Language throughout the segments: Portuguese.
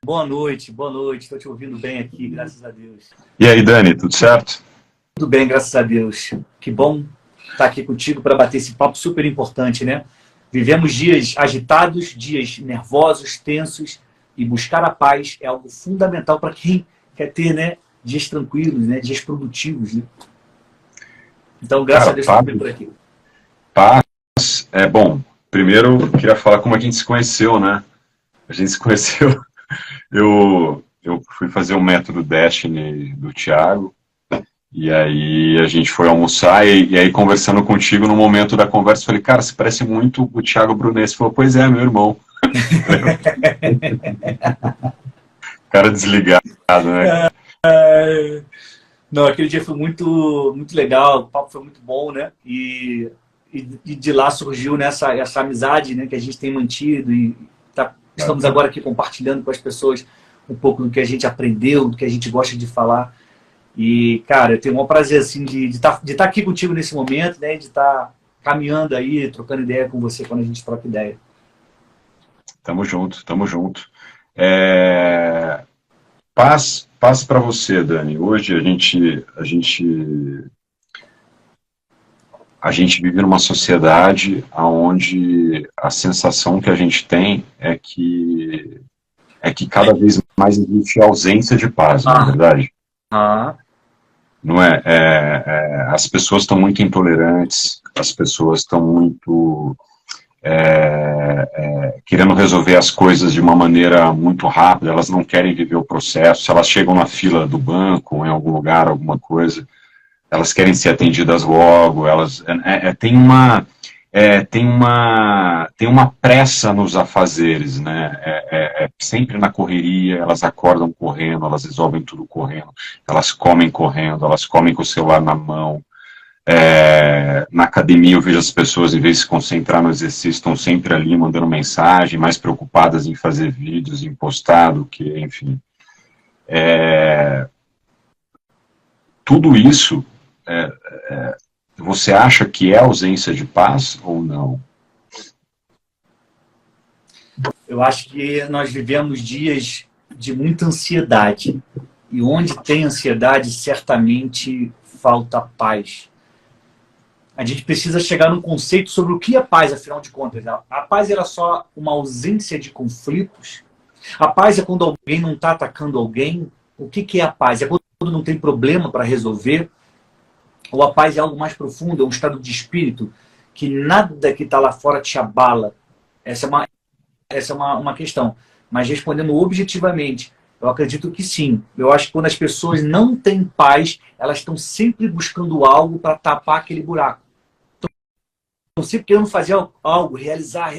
Boa noite. Estou te ouvindo bem aqui, graças a Deus. E aí, Dani, tudo certo? Tudo bem, graças a Deus. Que bom estar aqui contigo para bater esse papo super importante, né? Vivemos dias agitados, dias nervosos, tensos, e buscar a paz é algo fundamental para quem quer ter, né, dias tranquilos, né, dias produtivos, né? Então, graças a Cara, Deus, estou por aqui. paz é bom. Primeiro, eu queria falar como a gente se conheceu, né? A gente se conheceu. Eu fui fazer o método Destiny do Thiago, e aí a gente foi almoçar, e aí conversando contigo, no momento da conversa, eu falei, cara, você parece muito o Thiago Brunet. Você falou, pois é, meu irmão. Cara desligado, né, cara? Não, aquele dia foi muito legal, o papo foi muito bom, né? E de lá surgiu essa amizade, né, que a gente tem mantido e estamos agora aqui compartilhando com as pessoas um pouco do que a gente aprendeu, do que a gente gosta de falar. E, cara, eu tenho o maior prazer assim, de tá aqui contigo nesse momento, né? De estar caminhando aí, trocando ideia com você quando a gente troca ideia. Tamo junto, tamo junto. É, paz para você, Dani. Hoje a gente vive numa sociedade onde a sensação que a gente tem é que cada vez mais existe ausência de paz, não é Ah, verdade? ah, Não é? As pessoas estão muito intolerantes, as pessoas estão muito querendo resolver as coisas de uma maneira muito rápida, elas não querem viver o processo. Se elas chegam na fila do banco, ou em algum lugar, alguma coisa, elas querem ser atendidas logo, tem uma pressa nos afazeres, né? Sempre na correria, elas acordam correndo, elas resolvem tudo correndo, correndo, elas comem com o celular na mão. Na academia eu vejo as pessoas, em vez de se concentrar no exercício, estão sempre ali mandando mensagem, mais preocupadas em fazer vídeos, em postar do que, enfim. Tudo isso, você acha que é ausência de paz ou não? eu acho que nós vivemos dias de muita ansiedade. E onde tem ansiedade, certamente falta paz. A gente precisa chegar num conceito sobre o que é paz, afinal de contas. A paz era só uma ausência de conflitos? A paz é quando alguém não está atacando alguém? O que é a paz? É quando não tem problema para resolver? Ou a paz é algo mais profundo, é um estado de espírito que nada que está lá fora te abala? Essa é uma questão. Mas respondendo objetivamente, eu acredito que sim. Eu acho que quando as pessoas não têm paz, elas estão sempre buscando algo para tapar aquele buraco. Estão sempre querendo fazer algo, realizar,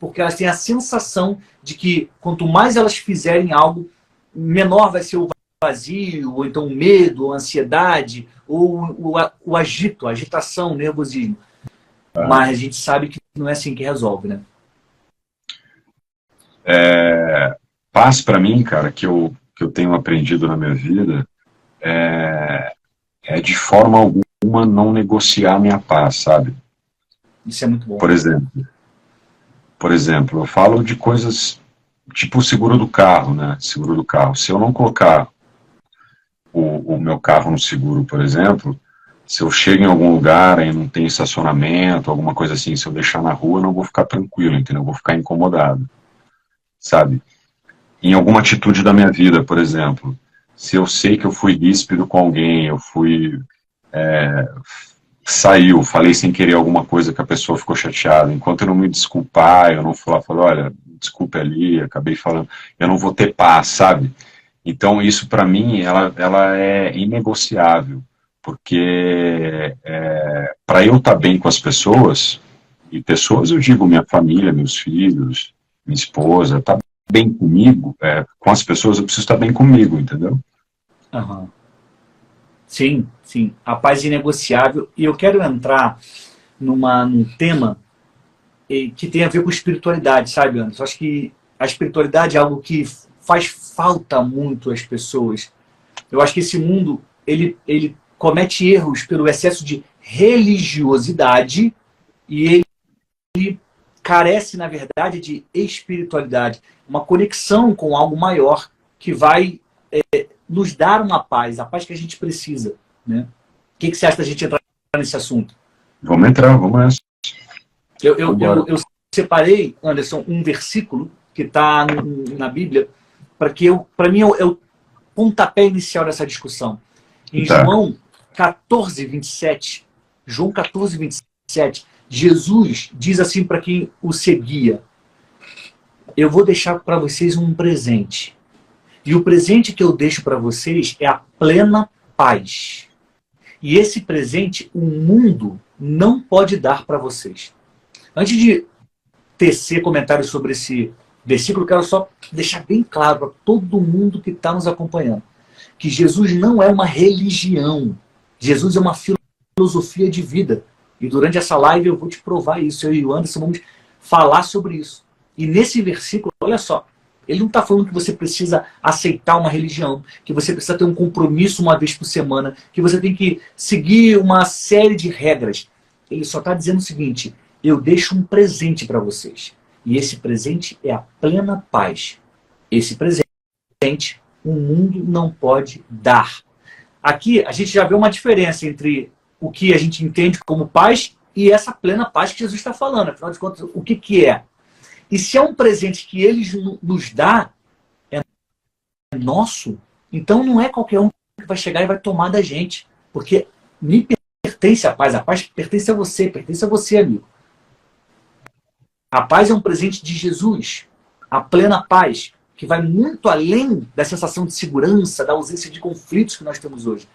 porque elas têm a sensação de que quanto mais elas fizerem algo, menor vai ser o vazio, ou então o medo, a ansiedade, ou o agito, a agitação, o nervosismo. Ah, Mas a gente sabe que não é assim que resolve, né? paz para mim, cara, que eu tenho aprendido na minha vida, é de forma alguma não negociar a minha paz, sabe? Isso é muito bom. Por exemplo, eu falo de coisas tipo o seguro do carro, né? Seguro do carro. Se eu não colocar o meu carro no seguro, por exemplo, se eu chego em algum lugar e não tem estacionamento, alguma coisa assim, se eu deixar na rua, eu não vou ficar tranquilo, entendeu? Eu vou ficar incomodado, sabe? Em alguma atitude da minha vida, por exemplo, se eu sei que eu fui ríspido com alguém, saiu, falei sem querer alguma coisa que a pessoa ficou chateada, enquanto eu não me desculpar, eu não falar, olha, desculpe ali, acabei falando, eu não vou ter paz, sabe? Então, isso para mim, ela é inegociável, porque para eu estar bem com as pessoas, e pessoas eu digo minha família, meus filhos, minha esposa, tá bem comigo, com as pessoas eu preciso estar bem comigo, entendeu? Aham. Sim, sim. A paz é inegociável. E eu quero entrar num tema que tem a ver com espiritualidade, sabe, Anderson? Acho que a espiritualidade é algo que faz falta muito às pessoas. Eu acho que esse mundo, ele comete erros pelo excesso de religiosidade e ele carece, na verdade, de espiritualidade, uma conexão com algo maior que vai nos dar uma paz, a paz que a gente precisa, né? O que você acha da gente entrar nesse assunto? Vamos entrar, vamos nessa. Eu separei, Anderson, um versículo que está na Bíblia, para mim é o pontapé inicial dessa discussão. Em João 14, 27, João 14, 27, Jesus diz assim para quem o seguia: eu vou deixar para vocês um presente. E o presente que eu deixo para vocês é a plena paz. E esse presente o mundo não pode dar para vocês. Antes de tecer comentários sobre esse versículo, eu quero só deixar bem claro para todo mundo que está nos acompanhando que Jesus não é uma religião. Jesus é uma filosofia de vida. E durante essa live eu vou te provar isso. Eu e o Anderson vamos falar sobre isso. E nesse versículo, olha só, ele não está falando que você precisa aceitar uma religião, que você precisa ter um compromisso uma vez por semana, que você tem que seguir uma série de regras. Ele só está dizendo o seguinte: eu deixo um presente para vocês. E esse presente é a plena paz. Esse presente o mundo não pode dar. Aqui a gente já vê uma diferença entre o que a gente entende como paz e essa plena paz que Jesus está falando. Afinal de contas, o que é? E se é um presente que ele nos dá, é nosso, então não é qualquer um que vai chegar e vai tomar da gente. Porque me pertence a paz pertence a você, amigo. A paz é um presente de Jesus. A plena paz, que vai muito além da sensação de segurança, da ausência de conflitos que nós temos hoje.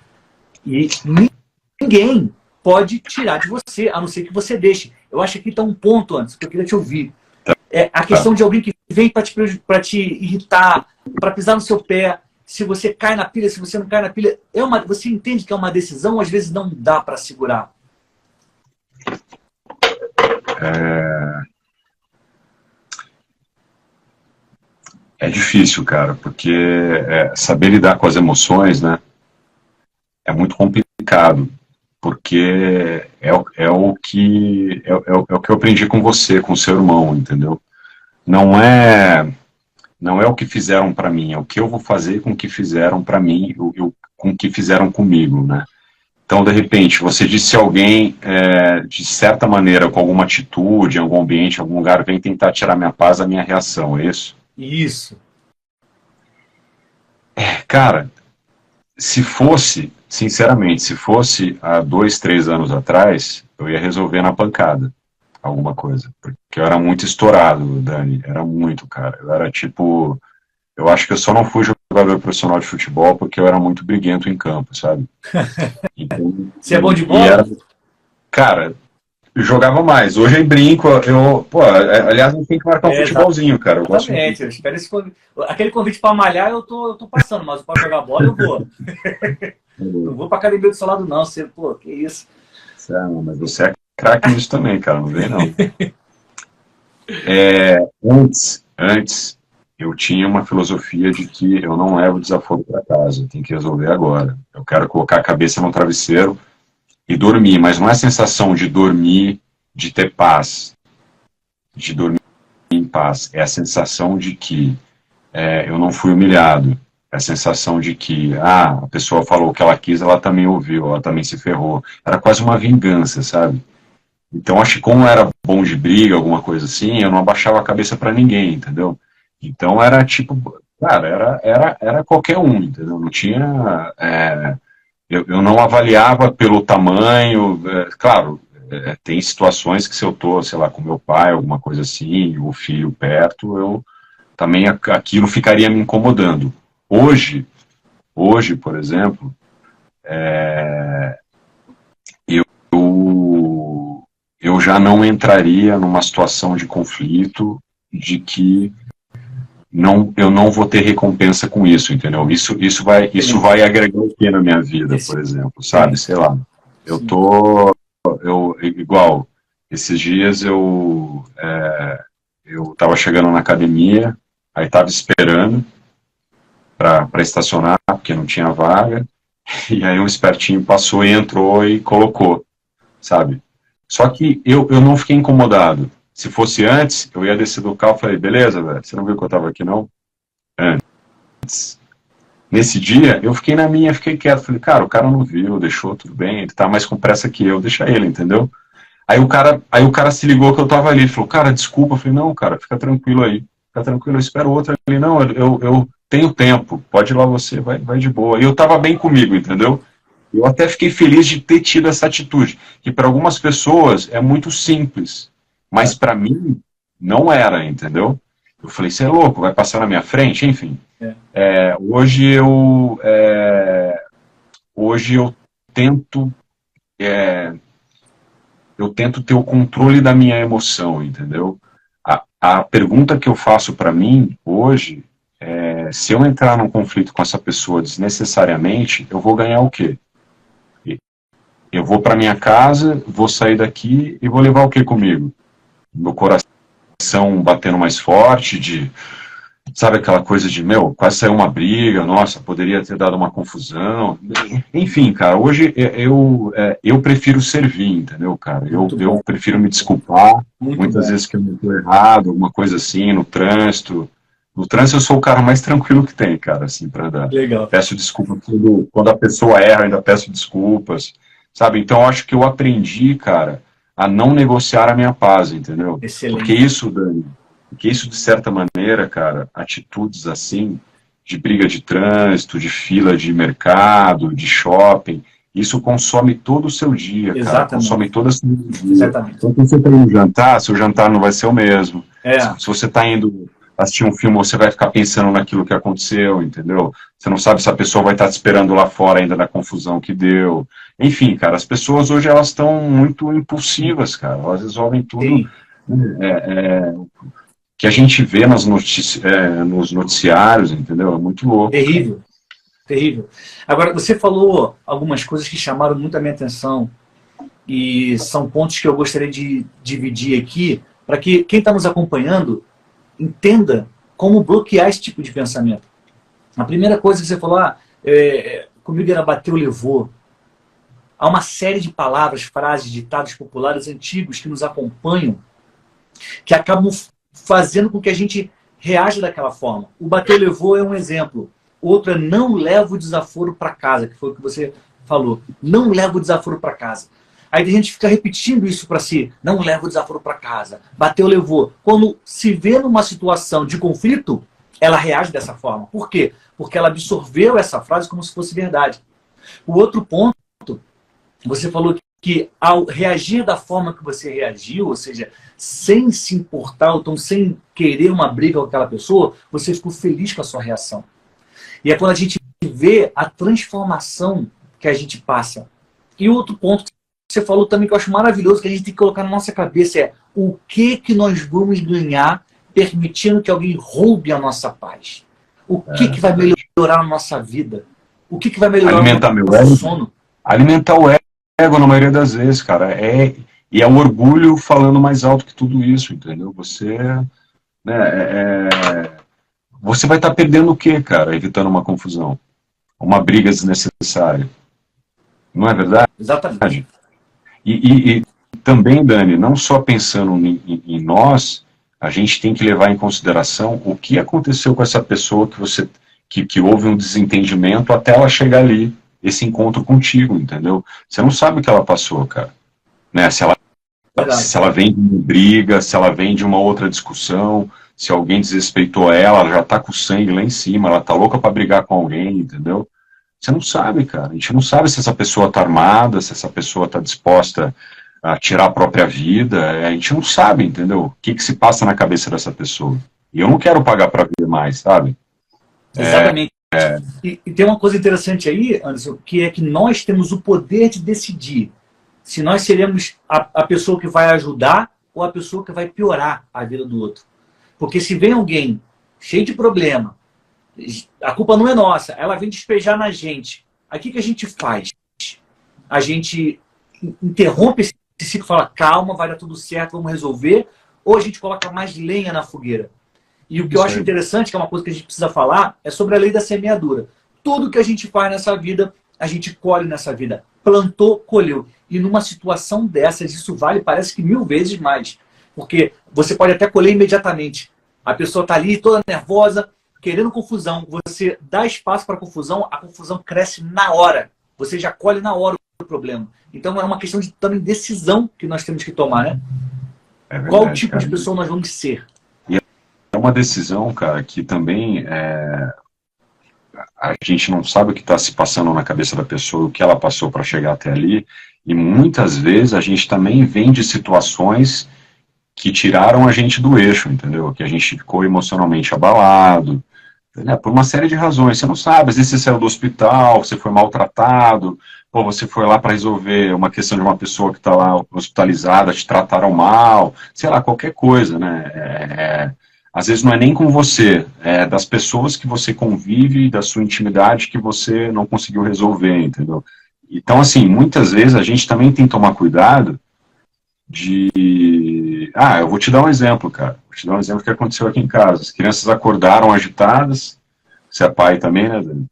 E ninguém pode tirar de você, a não ser que você deixe. Eu acho que aqui está um ponto, antes, que eu queria te ouvir. É a questão de alguém que vem para te irritar, para pisar no seu pé, se você cai na pilha, se você não cai na pilha. Você entende que é uma decisão, às vezes não dá para segurar. É difícil, cara, porque saber lidar com as emoções, né, é muito complicado, porque é o que eu aprendi com você, com o seu irmão, entendeu? Não é o que fizeram para mim, é o que eu vou fazer com o que fizeram para mim, com o que fizeram comigo, né? Então, de repente, você disse a alguém, de certa maneira, com alguma atitude, em algum ambiente, em algum lugar, vem tentar tirar minha paz, a minha reação, é isso? Isso. Cara, sinceramente, se fosse há 2, 3 anos atrás, eu ia resolver na pancada alguma coisa. Porque eu era muito estourado, Dani. Era muito, cara. Eu era tipo... Eu acho que eu só não fui jogador profissional de futebol porque eu era muito briguento em campo, sabe? Então, você é bom de bola? Cara, eu jogava mais. Hoje eu brinco, aliás, eu tenho que marcar um futebolzinho, cara. Eu gosto muito. Eu espero aquele convite para malhar, eu tô passando, mas para jogar bola eu vou. Não vou para academia do seu lado, não. Você, que isso? Mas você é craque nisso também, cara. Não vem, não. Antes, eu tinha uma filosofia de que eu não levo desaforo para casa. Eu tenho que resolver agora. Eu quero colocar a cabeça no travesseiro e dormir, mas não é a sensação de dormir, de ter paz, de dormir em paz. É a sensação de que eu não fui humilhado. É a sensação de que a pessoa falou o que ela quis, ela também ouviu, ela também se ferrou. Era quase uma vingança, sabe? Então, acho que como eu era bom de briga, alguma coisa assim, eu não abaixava a cabeça para ninguém, entendeu? Então, era tipo, cara, era qualquer um, entendeu? Não tinha... Eu não avaliava pelo tamanho, claro, tem situações que se eu tô, sei lá, com meu pai, alguma coisa assim, o filho perto, eu também aquilo ficaria me incomodando. Hoje, por exemplo, eu já não entraria numa situação de conflito de que eu não vou ter recompensa com isso, entendeu? Isso vai agregar o que na minha vida, por exemplo, sabe? Sei lá, igual, esses dias eu tava chegando na academia, aí tava esperando para estacionar, porque não tinha vaga, e aí um espertinho passou e entrou e colocou, sabe? Só que eu não fiquei incomodado, Se fosse antes, eu ia descer do carro e falei, beleza, velho, você não viu que eu tava aqui, não? Antes. Nesse dia, eu fiquei na minha, fiquei quieto. Falei, cara, o cara não viu, deixou, tudo bem, ele tá mais com pressa que eu, deixa ele, entendeu? Aí o cara se ligou que eu tava ali, ele falou, cara, desculpa. Eu falei, não, cara, fica tranquilo aí, fica tranquilo, eu espero outro ali. Não, eu tenho tempo, pode ir lá você, vai de boa. E eu tava bem comigo, entendeu? Eu até fiquei feliz de ter tido essa atitude, que para algumas pessoas é muito simples, mas para mim não era, entendeu? Eu falei, você é louco, vai passar na minha frente? Enfim, É. hoje eu tento, é, eu tento ter o controle da minha emoção, entendeu? A pergunta que eu faço para mim hoje é, se eu entrar num conflito com essa pessoa desnecessariamente, eu vou ganhar o quê? Eu vou para minha casa, vou sair daqui e vou levar o que comigo? Meu coração batendo mais forte, sabe aquela coisa de, meu, quase saiu uma briga, nossa, poderia ter dado uma confusão. Enfim, cara, hoje eu prefiro servir, entendeu, cara? Eu prefiro me desculpar, muitas vezes que eu estou errado, alguma coisa assim, no trânsito. No trânsito eu sou o cara mais tranquilo que tem, cara, assim, para dar. Legal. Peço desculpa quando a pessoa erra, ainda peço desculpas, sabe? Então eu acho que eu aprendi, cara, a não negociar a minha paz, entendeu? Excelente. Porque isso, Dani, porque isso, de certa maneira, cara, atitudes assim, de briga de trânsito, de fila de mercado, de shopping, isso consome todo o seu dia, cara. Exatamente. Consome toda a sua energia. Exatamente. Então, quando você está indo jantar, seu jantar não vai ser o mesmo. É. Se você está indo assistir um filme, você vai ficar pensando naquilo que aconteceu, entendeu? Você não sabe se a pessoa vai estar te esperando lá fora ainda na confusão que deu. Enfim, cara, as pessoas hoje, elas estão muito impulsivas, cara. Elas resolvem tudo... Sim. Que a gente vê nos noticiários, entendeu? É muito louco. Terrível, terrível. Agora, você falou algumas coisas que chamaram muito a minha atenção e são pontos que eu gostaria de dividir aqui para que quem está nos acompanhando entenda como bloquear esse tipo de pensamento. A primeira coisa que você falou, comigo era bateu, levou. Há uma série de palavras, frases, ditados populares antigos que nos acompanham, que acabam fazendo com que a gente reaja daquela forma. O bateu, levou é um exemplo. Outro é não leva o desaforo para casa, que foi o que você falou. Não leva o desaforo para casa. Aí a gente fica repetindo isso para si. Não leva o desaforo para casa. Bateu, levou. Quando se vê numa situação de conflito, ela reage dessa forma. Por quê? Porque ela absorveu essa frase como se fosse verdade. O outro ponto, você falou que ao reagir da forma que você reagiu, ou seja, sem se importar, ou então sem querer uma briga com aquela pessoa, você ficou feliz com a sua reação. E é quando a gente vê a transformação que a gente passa. E outro ponto que você falou também que eu acho maravilhoso, que a gente tem que colocar na nossa cabeça é o que nós vamos ganhar permitindo que alguém roube a nossa paz? O que vai melhorar a nossa vida? O que vai melhorar o nosso sono? Alimentar o ego, na maioria das vezes, cara. E é o orgulho falando mais alto que tudo isso, entendeu? Você vai estar perdendo o quê, cara? Evitando uma confusão. Uma briga desnecessária. Não é verdade? Exatamente. E também, Dani, não só pensando em nós, a gente tem que levar em consideração o que aconteceu com essa pessoa que houve um desentendimento até ela chegar ali, esse encontro contigo, entendeu? Você não sabe o que ela passou, cara. Né? Se ela vem de uma briga, se ela vem de uma outra discussão, se alguém desrespeitou ela já tá com o sangue lá em cima, ela tá louca para brigar com alguém, entendeu? Você não sabe, cara. A gente não sabe se essa pessoa tá armada, se essa pessoa tá disposta a tirar a própria vida. A gente não sabe, entendeu? O que se passa na cabeça dessa pessoa. E eu não quero pagar para ver mais, sabe? Exatamente. E tem uma coisa interessante aí, Anderson, que é que nós temos o poder de decidir se nós seremos a pessoa que vai ajudar ou a pessoa que vai piorar a vida do outro. Porque se vem alguém cheio de problema, a culpa não é nossa, ela vem despejar na gente. Aí o que a gente faz? A gente interrompe esse ciclo e fala, calma, vai dar tudo certo, vamos resolver, ou a gente coloca mais lenha na fogueira. E o que eu acho interessante, que é uma coisa que a gente precisa falar, é sobre a lei da semeadura. Tudo que a gente faz nessa vida, a gente colhe nessa vida. Plantou, colheu. E numa situação dessas, isso vale, parece que 1000 vezes mais. Porque você pode até colher imediatamente. A pessoa está ali toda nervosa, querendo confusão. Você dá espaço para a confusão cresce na hora. Você já colhe na hora o problema. Então é uma questão de também decisão que nós temos que tomar, né? É verdade, qual tipo cara. de pessoa nós vamos ser? E é uma decisão, cara, que também a gente não sabe o que está se passando na cabeça da pessoa, o que ela passou para chegar até ali, e muitas vezes a gente também vem de situações que tiraram a gente do eixo, entendeu? Que a gente ficou emocionalmente abalado, né? Por uma série de razões. Você não sabe, às vezes você saiu do hospital, você foi maltratado, ou você foi lá para resolver uma questão de uma pessoa que está lá hospitalizada, te trataram mal, sei lá, qualquer coisa, né? Às vezes não é nem com você, é das pessoas que você convive, da sua intimidade que você não conseguiu resolver, entendeu? Então, assim, muitas vezes a gente também tem que tomar cuidado de... Ah, eu vou te dar um exemplo, cara. Vou te dar um exemplo que aconteceu aqui em casa. As crianças acordaram agitadas, você é pai também, né, Dani?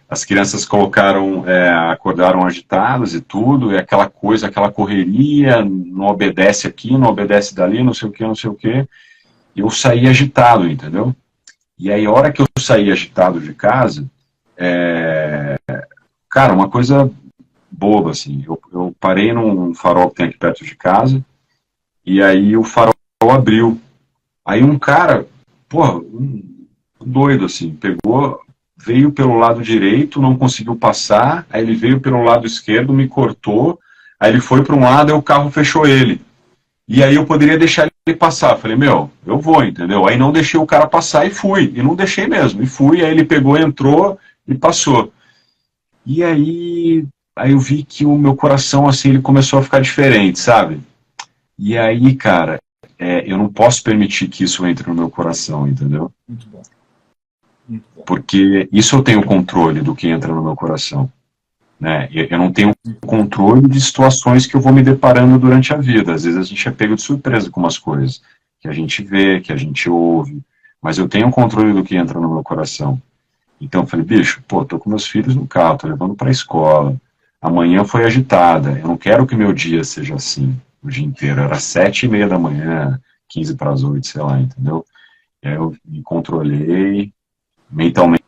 As crianças acordaram agitadas e tudo, e aquela coisa, aquela correria, não obedece aqui, não obedece dali, não sei o que, não sei o que. Eu saí agitado, entendeu? E aí, a hora que eu saí agitado de casa, cara, uma coisa boba, assim, eu parei num farol que tem aqui perto de casa, e aí o farol abriu. Aí um cara, porra, doido, assim, pegou, veio pelo lado direito, não conseguiu passar, aí ele veio pelo lado esquerdo, me cortou, aí ele foi para um lado e o carro fechou ele. E aí eu poderia deixar ele passar. Falei, meu, eu vou, entendeu? Aí não deixei o cara passar e fui. E não deixei mesmo. E fui, aí ele pegou, entrou e passou. E aí eu vi que o meu coração, assim, ele começou a ficar diferente, sabe? E aí, cara, eu não posso permitir que isso entre no meu coração, entendeu? Muito bom. Muito bom. Porque isso eu tenho controle do que entra no meu coração. Né? Eu não tenho controle de situações que eu vou me deparando durante a vida. Às vezes a gente é pego de surpresa com umas coisas que a gente vê, que a gente ouve, mas eu tenho controle do que entra no meu coração. Então eu falei, bicho, pô, tô com meus filhos no carro, tô levando pra escola, amanhã foi agitada, eu não quero que meu dia seja assim, o dia inteiro, era 7:30 da manhã, 15 para as 8, sei lá, entendeu? E aí eu me controlei, mentalmente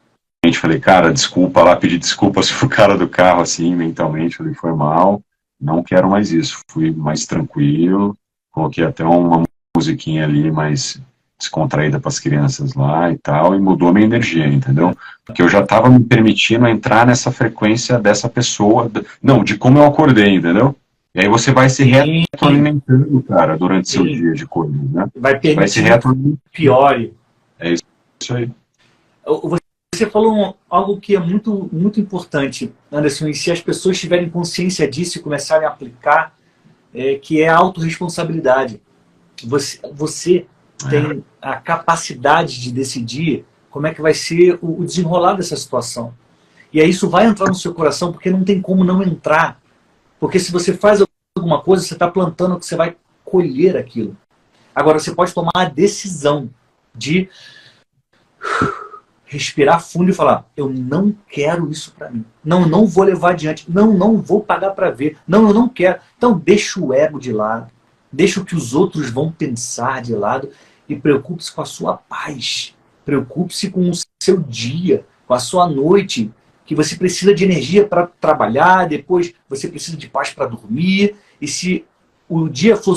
falei, cara, desculpa lá, pedi desculpas pro cara do carro, assim, mentalmente, falei, foi mal, não quero mais isso, fui mais tranquilo, coloquei até uma musiquinha ali mais descontraída para as crianças lá e tal, e mudou a minha energia, entendeu? Porque eu já estava me permitindo entrar nessa frequência dessa pessoa, não, de como eu acordei, entendeu? E aí você vai se retroalimentando, cara, durante seu dia de coisa, né? Vai permitir que piore. É isso aí. Você falou algo que é muito, muito importante, Anderson, e se as pessoas tiverem consciência disso e começarem a aplicar, que é a autorresponsabilidade. Você tem a capacidade de decidir como é que vai ser o desenrolar dessa situação. E aí isso vai entrar no seu coração, porque não tem como não entrar. Porque se você faz alguma coisa, você está plantando que você vai colher aquilo. Agora, você pode tomar a decisão de respirar fundo e falar, eu não quero isso para mim. Não, eu não vou levar adiante. Não, não vou pagar para ver. Não, eu não quero. Então, deixa o ego de lado. Deixa o que os outros vão pensar de lado e preocupe-se com a sua paz. Preocupe-se com o seu dia, com a sua noite, que você precisa de energia para trabalhar, depois você precisa de paz para dormir. E se o dia for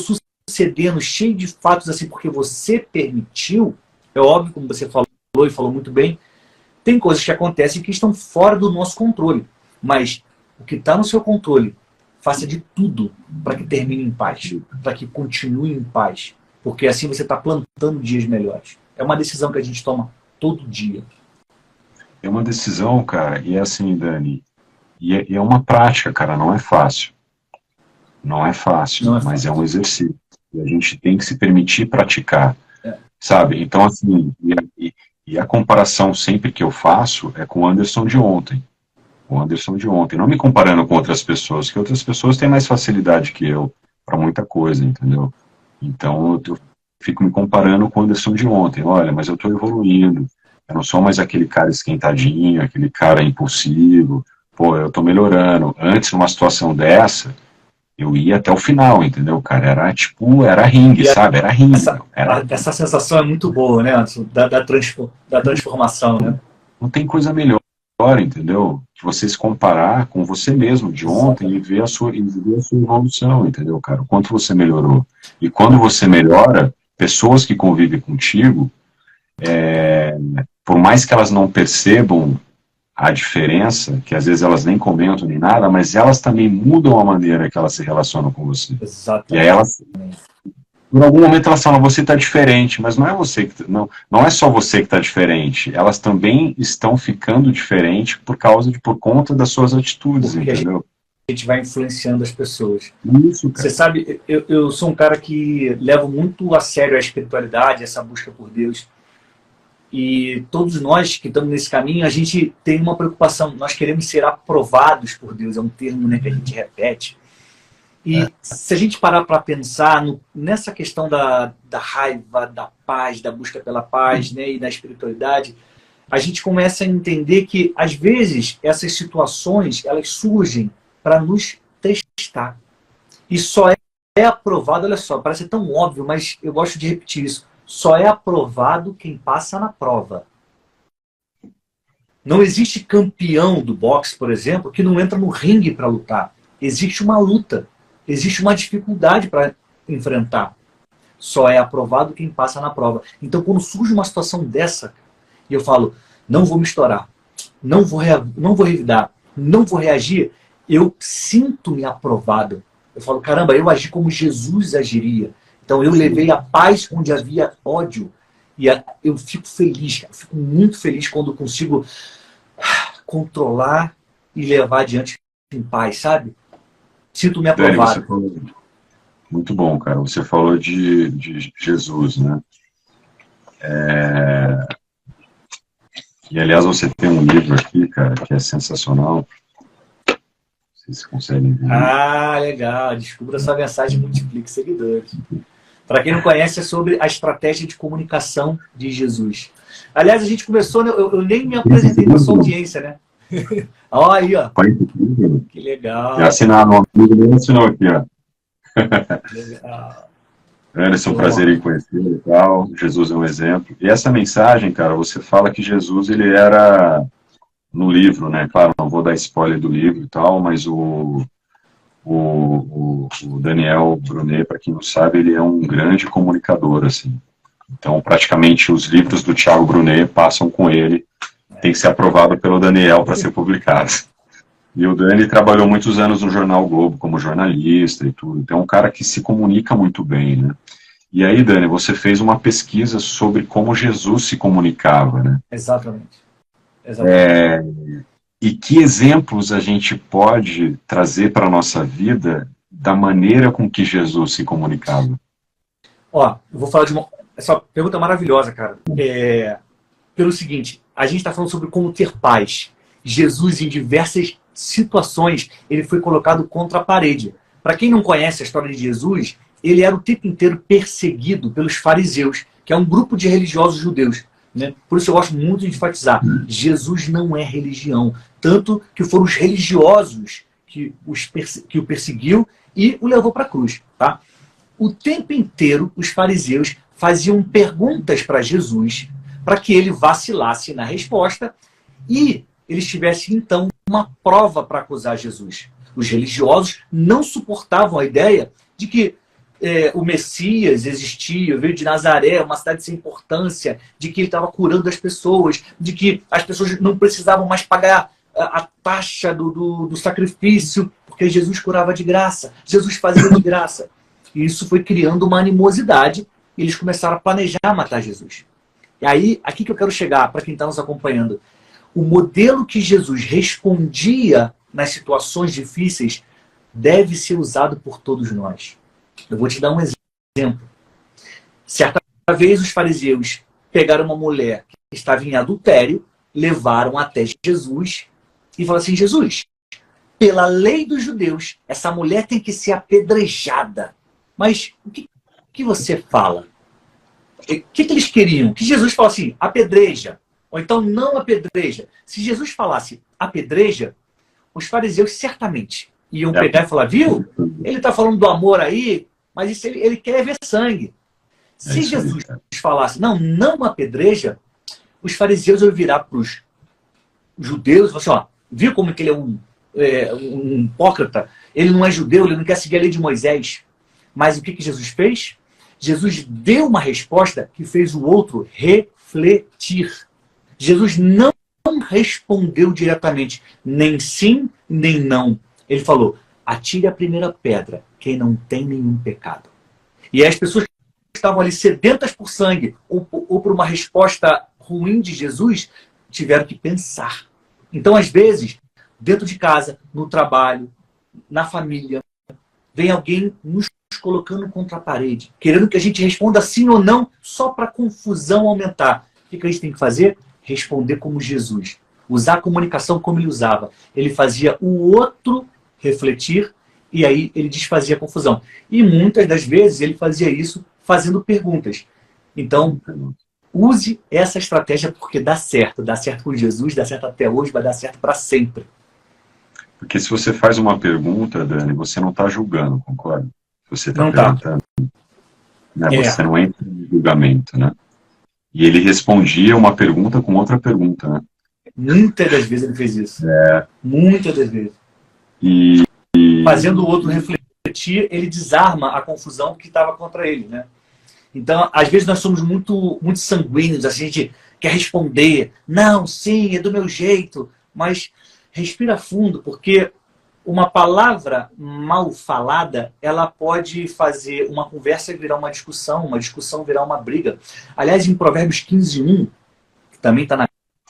sucedendo cheio de fatos assim porque você permitiu, é óbvio, como você falou e falou muito bem, tem coisas que acontecem que estão fora do nosso controle. Mas o que está no seu controle, faça de tudo para que termine em paz, para que continue em paz. Porque assim você está plantando dias melhores. É uma decisão que a gente toma todo dia. É uma decisão, cara, e é assim, Dani, e é uma prática, cara, não é fácil. Não é fácil, Não é mas fácil. é um exercício. E a gente tem que se permitir praticar, sabe? Então, assim, e a comparação sempre que eu faço é com o Anderson de ontem. O Anderson de ontem. Não me comparando com outras pessoas, que outras pessoas têm mais facilidade que eu para muita coisa, entendeu? Então, eu fico me comparando com o Anderson de ontem. Olha, mas eu estou evoluindo. Eu não sou mais aquele cara esquentadinho, aquele cara impulsivo. Pô, eu estou melhorando. Antes, numa situação dessa, eu ia até o final, entendeu, cara? Era tipo, era ringue, sabe? Era ringue. Essa sensação é muito boa, né, Anderson? Da transformação, né? Não tem coisa melhor, entendeu? Que você se comparar com você mesmo de ontem e ver a sua evolução, entendeu, cara? O quanto você melhorou. E quando você melhora, pessoas que convivem contigo, por mais que elas não percebam a diferença, que às vezes elas nem comentam nem nada, mas elas também mudam a maneira que elas se relacionam com você. Exatamente. E aí elas, por algum momento elas falam, você está diferente, mas não é você que não é só você que está diferente. Elas também estão ficando diferentes por conta das suas atitudes, porque entendeu? A gente vai influenciando as pessoas. Isso, cara. Você sabe, eu sou um cara que levo muito a sério a espiritualidade, essa busca por Deus. E todos nós que estamos nesse caminho, a gente tem uma preocupação. Nós queremos ser aprovados por Deus, é um termo, né, que a gente repete. E se a gente parar para pensar nessa questão da raiva, da paz, da busca pela paz, né, e da espiritualidade, a gente começa a entender que, às vezes, essas situações elas surgem para nos testar. E só é aprovado, olha só, parece tão óbvio, mas eu gosto de repetir isso. Só é aprovado quem passa na prova. Não existe campeão do boxe, por exemplo, que não entra no ringue para lutar. Existe uma luta. Existe uma dificuldade para enfrentar. Só é aprovado quem passa na prova. Então, quando surge uma situação dessa, e eu falo, não vou me estourar, não vou revidar, não vou reagir, eu sinto-me aprovado. Eu falo, caramba, eu agi como Jesus agiria. Então eu levei a paz onde havia ódio. E eu fico feliz, cara. Eu fico muito feliz quando consigo controlar e levar adiante em paz, sabe? Sinto-me aprovado. Dani, muito bom, cara. Você falou de Jesus, né? E aliás, você tem um livro aqui, cara, que é sensacional. Não sei se conseguem ver. Ah, legal. Descubra essa mensagem e multiplique seguidores. Para quem não conhece, é sobre a estratégia de comunicação de Jesus. Aliás, a gente começou, né? Eu nem me apresentei para a sua audiência, né? Olha aí, ó. Que legal. Já assinaram, um amigo meu assinou aqui, ó. Legal. Anderson, prazer em conhecê-lo e tal. Jesus é um exemplo. E essa mensagem, cara, você fala que Jesus, ele era no livro, né? Claro, não vou dar spoiler do livro e tal, mas o Daniel Brunet, para quem não sabe, ele é um grande comunicador, assim. Então, praticamente, os livros do Thiago Brunet passam com ele, tem que ser aprovado pelo Daniel para ser publicado. E o Dani trabalhou muitos anos no Jornal Globo como jornalista e tudo. Então, é um cara que se comunica muito bem, né? E aí, Dani, você fez uma pesquisa sobre como Jesus se comunicava, né? Exatamente. E que exemplos a gente pode trazer para a nossa vida da maneira com que Jesus se comunicava? Ó, eu vou falar de essa pergunta maravilhosa, cara. Pelo seguinte, a gente está falando sobre como ter paz. Jesus, em diversas situações, ele foi colocado contra a parede. Para quem não conhece a história de Jesus, ele era o tempo inteiro perseguido pelos fariseus, que é um grupo de religiosos judeus. Né? Por isso eu gosto muito de enfatizar, Jesus não é religião. Tanto que foram os religiosos que o perseguiu e o levou para a cruz. Tá? O tempo inteiro, os fariseus faziam perguntas para Jesus, para que ele vacilasse na resposta e eles tivessem, então, uma prova para acusar Jesus. Os religiosos não suportavam a ideia de que o Messias existia, veio de Nazaré, uma cidade sem importância, de que ele estava curando as pessoas, de que as pessoas não precisavam mais pagar a taxa do sacrifício, porque Jesus curava de graça, Jesus fazia de graça. E isso foi criando uma animosidade e eles começaram a planejar matar Jesus. E aí, aqui que eu quero chegar, para quem está nos acompanhando, o modelo que Jesus respondia nas situações difíceis deve ser usado por todos nós. Eu vou te dar um exemplo. Certa vez os fariseus pegaram uma mulher que estava em adultério, levaram até Jesus e falaram assim, Jesus, pela lei dos judeus, essa mulher tem que ser apedrejada. Mas o que você fala? O que eles queriam? Que Jesus falasse assim, apedreja. Ou então não apedreja. Se Jesus falasse apedreja, os fariseus certamente iam pegar e falar, viu? Ele está falando do amor aí, mas isso ele quer ver sangue. Se Jesus falasse, não apedreja, os fariseus iam virar para os judeus e falar assim, ó, viu como que ele é um hipócrita? Ele não é judeu, ele não quer seguir a lei de Moisés. Mas o que Jesus fez? Jesus deu uma resposta que fez o outro refletir. Jesus não respondeu diretamente, nem sim, nem não. Ele falou, atire a primeira pedra, quem não tem nenhum pecado. E as pessoas que estavam ali sedentas por sangue, ou por uma resposta ruim de Jesus, tiveram que pensar. Então, às vezes, dentro de casa, no trabalho, na família, vem alguém nos colocando contra a parede, querendo que a gente responda sim ou não, só para a confusão aumentar. O que a gente tem que fazer? Responder como Jesus. Usar a comunicação como ele usava. Ele fazia o outro refletir e aí ele desfazia a confusão. E muitas das vezes ele fazia isso fazendo perguntas. Então, use essa estratégia porque dá certo. Dá certo com Jesus, dá certo até hoje, vai dar certo para sempre. Porque se você faz uma pergunta, Dani, você não está julgando, concorda? Você está perguntando. Né? Você não entra em julgamento, né? E ele respondia uma pergunta com outra pergunta, né? Muitas das vezes ele fez isso. Muitas das vezes. Fazendo o outro refletir, ele desarma a confusão que estava contra ele, né? Então, às vezes nós somos muito sanguíneos, assim, a gente quer responder, não, sim, é do meu jeito, mas respira fundo, porque uma palavra mal falada, ela pode fazer uma conversa virar uma discussão virar uma briga. Aliás, em Provérbios 15:1, que também está na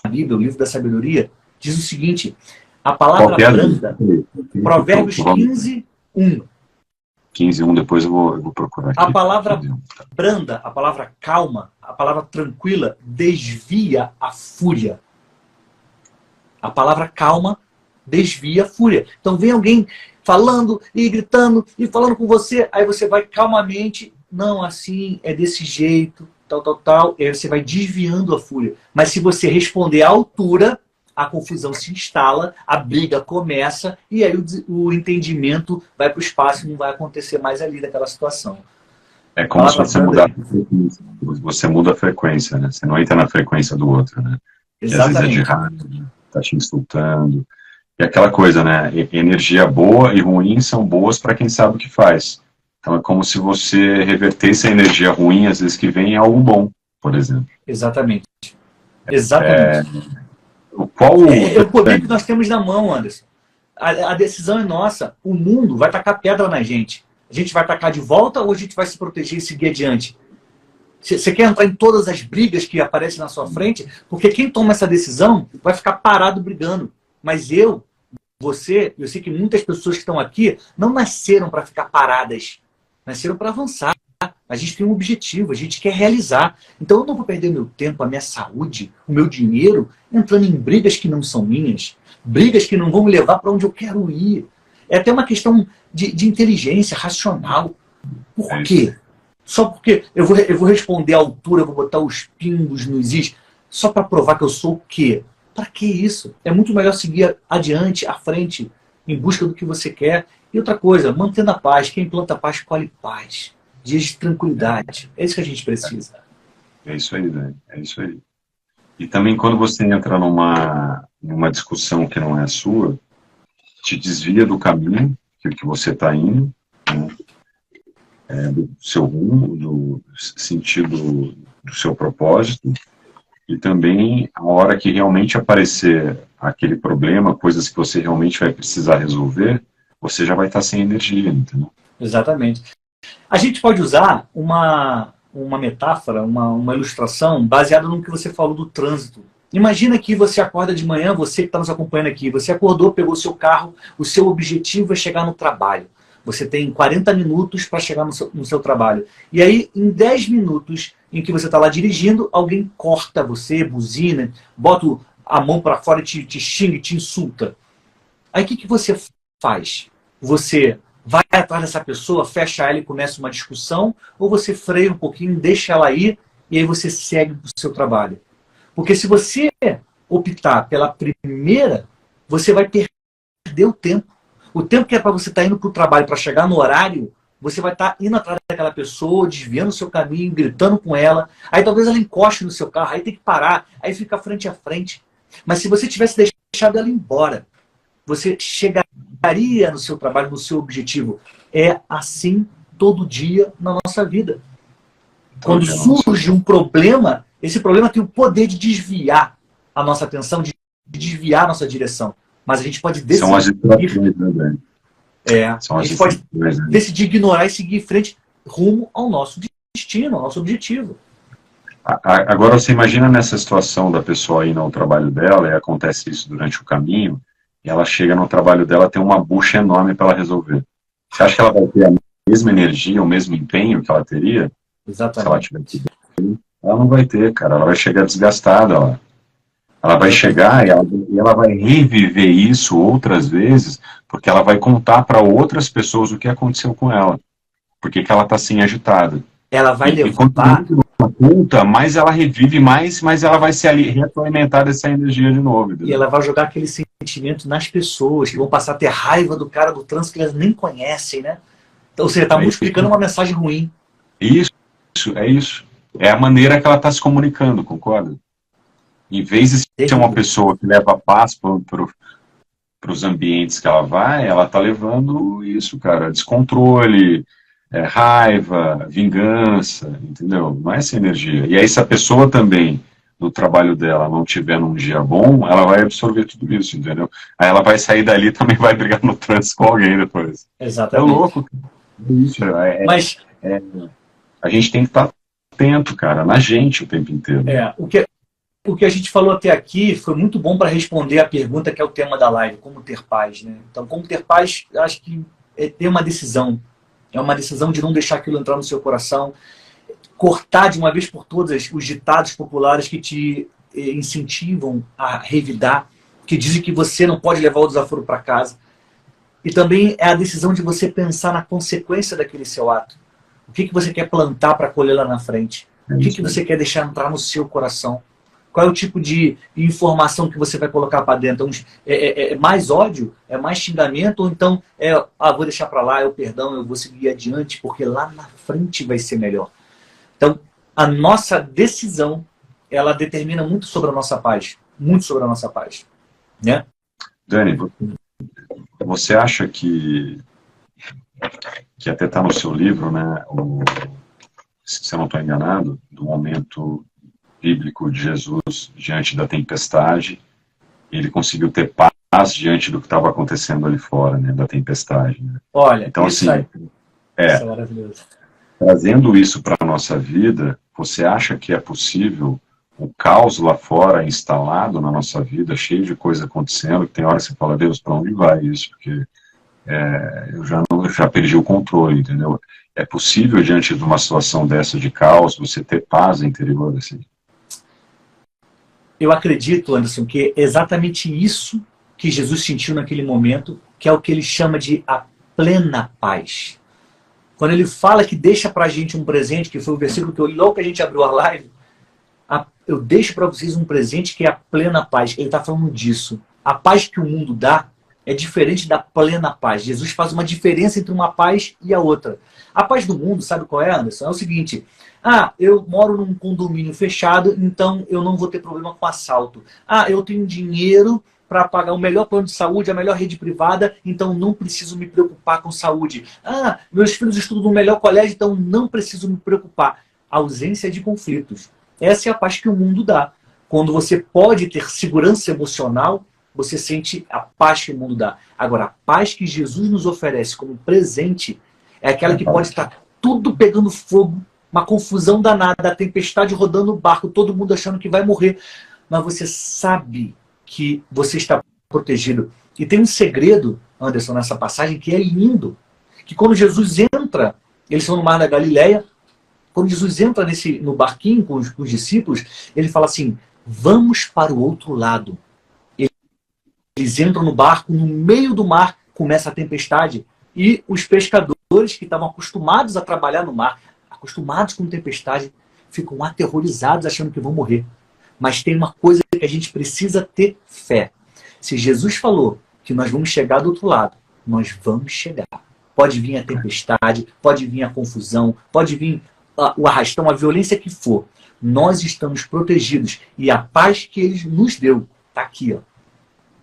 Bíblia, o livro da sabedoria, diz o seguinte, a palavra branda, Provérbios 15:1. 15:1, depois eu vou procurar aqui. A palavra branda, a palavra calma, a palavra tranquila, desvia a fúria. A palavra calma desvia a fúria. Então vem alguém falando e gritando e falando com você, aí você vai calmamente, não, assim, é desse jeito, tal, e aí você vai desviando a fúria. Mas se você responder à altura, a confusão se instala, a briga começa e aí o entendimento vai para o espaço e não vai acontecer mais ali daquela situação. É como se você mudar a frequência. Você muda a frequência, né? Você não entra na frequência do outro, né? Exatamente. Às vezes é de raiva, né? Tá te insultando. E aquela coisa, né? Energia boa e ruim são boas para quem sabe o que faz. Então é como se você revertesse a energia ruim, às vezes que vem, em algo bom, por exemplo. Exatamente. Exatamente. É o poder que nós temos na mão, Anderson. A decisão é nossa. O mundo vai tacar pedra na gente. A gente vai tacar de volta ou a gente vai se proteger e seguir adiante? Você quer entrar em todas as brigas que aparecem na sua frente? Porque quem toma essa decisão vai ficar parado brigando. Mas eu sei que muitas pessoas que estão aqui não nasceram para ficar paradas. Nasceram para avançar. A gente tem um objetivo, a gente quer realizar. Então eu não vou perder meu tempo, a minha saúde, o meu dinheiro, entrando em brigas que não são minhas. Brigas que não vão me levar para onde eu quero ir. É até uma questão de inteligência racional. Por quê? Só porque eu vou responder à altura, eu vou botar os pingos nos is, só para provar que eu sou o quê? Para que isso? É muito melhor seguir adiante, à frente, em busca do que você quer. E outra coisa, mantendo a paz. Quem planta paz, colhe paz. Dias de tranquilidade. É isso que a gente precisa. É isso aí, Dani. É isso aí. E também quando você entra numa discussão que não é a sua, te desvia do caminho que você está indo, né? Do seu rumo, do sentido do seu propósito, e também a hora que realmente aparecer aquele problema, coisas que você realmente vai precisar resolver, você já vai estar sem energia, entendeu? Exatamente. A gente pode usar uma metáfora, uma ilustração baseada no que você falou do trânsito. Imagina que você acorda de manhã, você que está nos acompanhando aqui, você acordou, pegou o seu carro, o seu objetivo é chegar no trabalho. Você tem 40 minutos para chegar no seu trabalho. E aí, em 10 minutos em que você está lá dirigindo, alguém corta você, buzina, bota a mão para fora e te xinga, te insulta. Aí o que você faz? Você vai atrás dessa pessoa, fecha ela e começa uma discussão, ou você freia um pouquinho, deixa ela ir, e aí você segue para o seu trabalho. Porque se você optar pela primeira, você vai perder o tempo. O tempo que é para você estar indo para o trabalho, para chegar no horário, você vai estar indo atrás daquela pessoa, desviando o seu caminho, gritando com ela. Aí talvez ela encoste no seu carro, aí tem que parar, aí fica frente a frente. Mas se você tivesse deixado ela embora, você chegaria no seu trabalho, no seu objetivo. É assim todo dia na nossa vida. Quando surge um problema, esse problema tem o poder de desviar a nossa atenção, de desviar a nossa direção. Mas a gente pode decidir. São as distrações também. A gente pode decidir ignorar e seguir em frente rumo ao nosso destino, ao nosso objetivo. Agora você imagina nessa situação da pessoa indo ao trabalho dela, e acontece isso durante o caminho, e ela chega no trabalho dela, tem uma bucha enorme para ela resolver. Você acha que ela vai ter a mesma energia, o mesmo empenho que ela teria? Exatamente. Se ela tiver que... Ela não vai ter, cara. Ela vai chegar desgastada lá. Ela vai chegar e ela vai reviver isso outras vezes, porque ela vai contar para outras pessoas o que aconteceu com ela. Por que ela está assim agitada. Ela vai levar... Conta, mais ela revive mais, mas ela vai se retroalimentar dessa energia de novo. Entendeu? E ela vai jogar aquele sentimento nas pessoas, que vão passar a ter raiva do cara do trânsito que elas nem conhecem, né? Então, ou seja, está multiplicando uma mensagem ruim. Isso. É a maneira que ela está se comunicando, concorda? Em vez de ser uma pessoa que leva paz para os ambientes que ela vai, ela está levando isso, cara, descontrole, raiva, vingança, entendeu? Não é essa energia. E aí, se a pessoa também, no trabalho dela, não tiver num dia bom, ela vai absorver tudo isso, entendeu? Aí ela vai sair dali e também vai brigar no trânsito com alguém depois. Exatamente. É louco. Isso, Mas... a gente tem que estar atento, cara, na gente o tempo inteiro. O que a gente falou até aqui foi muito bom para responder a pergunta que é o tema da live, como ter paz, né? Então, como ter paz, acho que é ter uma decisão. É uma decisão de não deixar aquilo entrar no seu coração, cortar de uma vez por todas os ditados populares que te incentivam a revidar, que dizem que você não pode levar o desaforo para casa. E também é a decisão de você pensar na consequência daquele seu ato. O que você quer plantar para colher lá na frente? O que você quer deixar entrar no seu coração? Qual é o tipo de informação que você vai colocar para dentro? É mais ódio? É mais xingamento? Ou então vou deixar para lá, perdão, eu vou seguir adiante, porque lá na frente vai ser melhor. Então, a nossa decisão, ela determina muito sobre a nossa paz. Muito sobre a nossa paz. Né? Dani, você acha que até está no seu livro, né, se eu não estou enganado, do momento bíblico de Jesus diante da tempestade, ele conseguiu ter paz diante do que estava acontecendo ali fora, né, da tempestade. Né? Olha, então, isso assim, isso é maravilhoso. Trazendo isso para a nossa vida, você acha que é possível o caos lá fora instalado na nossa vida, cheio de coisa acontecendo, que tem hora que você fala, Deus, para onde vai isso? Porque eu já perdi o controle, entendeu? É possível, diante de uma situação dessa de caos, você ter paz interior, assim? Eu acredito, Anderson, que é exatamente isso que Jesus sentiu naquele momento, que é o que ele chama de a plena paz. Quando ele fala que deixa pra gente um presente, que foi o versículo que logo que a gente abriu a live, eu deixo para vocês um presente que é a plena paz. Ele está falando disso. A paz que o mundo dá é diferente da plena paz. Jesus faz uma diferença entre uma paz e a outra. A paz do mundo, sabe qual é, Anderson? É o seguinte: eu moro num condomínio fechado, então eu não vou ter problema com assalto. Eu tenho dinheiro para pagar o melhor plano de saúde, a melhor rede privada, então não preciso me preocupar com saúde. Meus filhos estudam no melhor colégio, então não preciso me preocupar. Ausência de conflitos. Essa é a paz que o mundo dá. Quando você pode ter segurança emocional, você sente a paz que o mundo dá. Agora, a paz que Jesus nos oferece como presente é aquela que pode estar tudo pegando fogo, uma confusão danada, a tempestade rodando o barco, todo mundo achando que vai morrer. Mas você sabe que você está protegido. E tem um segredo, Anderson, nessa passagem, que é lindo. Que quando Jesus entra, eles estão no Mar da Galileia, quando Jesus entra no barquinho com os discípulos, ele fala assim, vamos para o outro lado. Eles entram no barco, no meio do mar começa a tempestade. E os pescadores que estavam acostumados a trabalhar no mar, acostumados com tempestade, ficam aterrorizados achando que vão morrer. Mas tem uma coisa que a gente precisa ter fé. Se Jesus falou que nós vamos chegar do outro lado, nós vamos chegar. Pode vir a tempestade, pode vir a confusão, pode vir o arrastão, a violência que for. Nós estamos protegidos. E a paz que Ele nos deu está aqui, ó,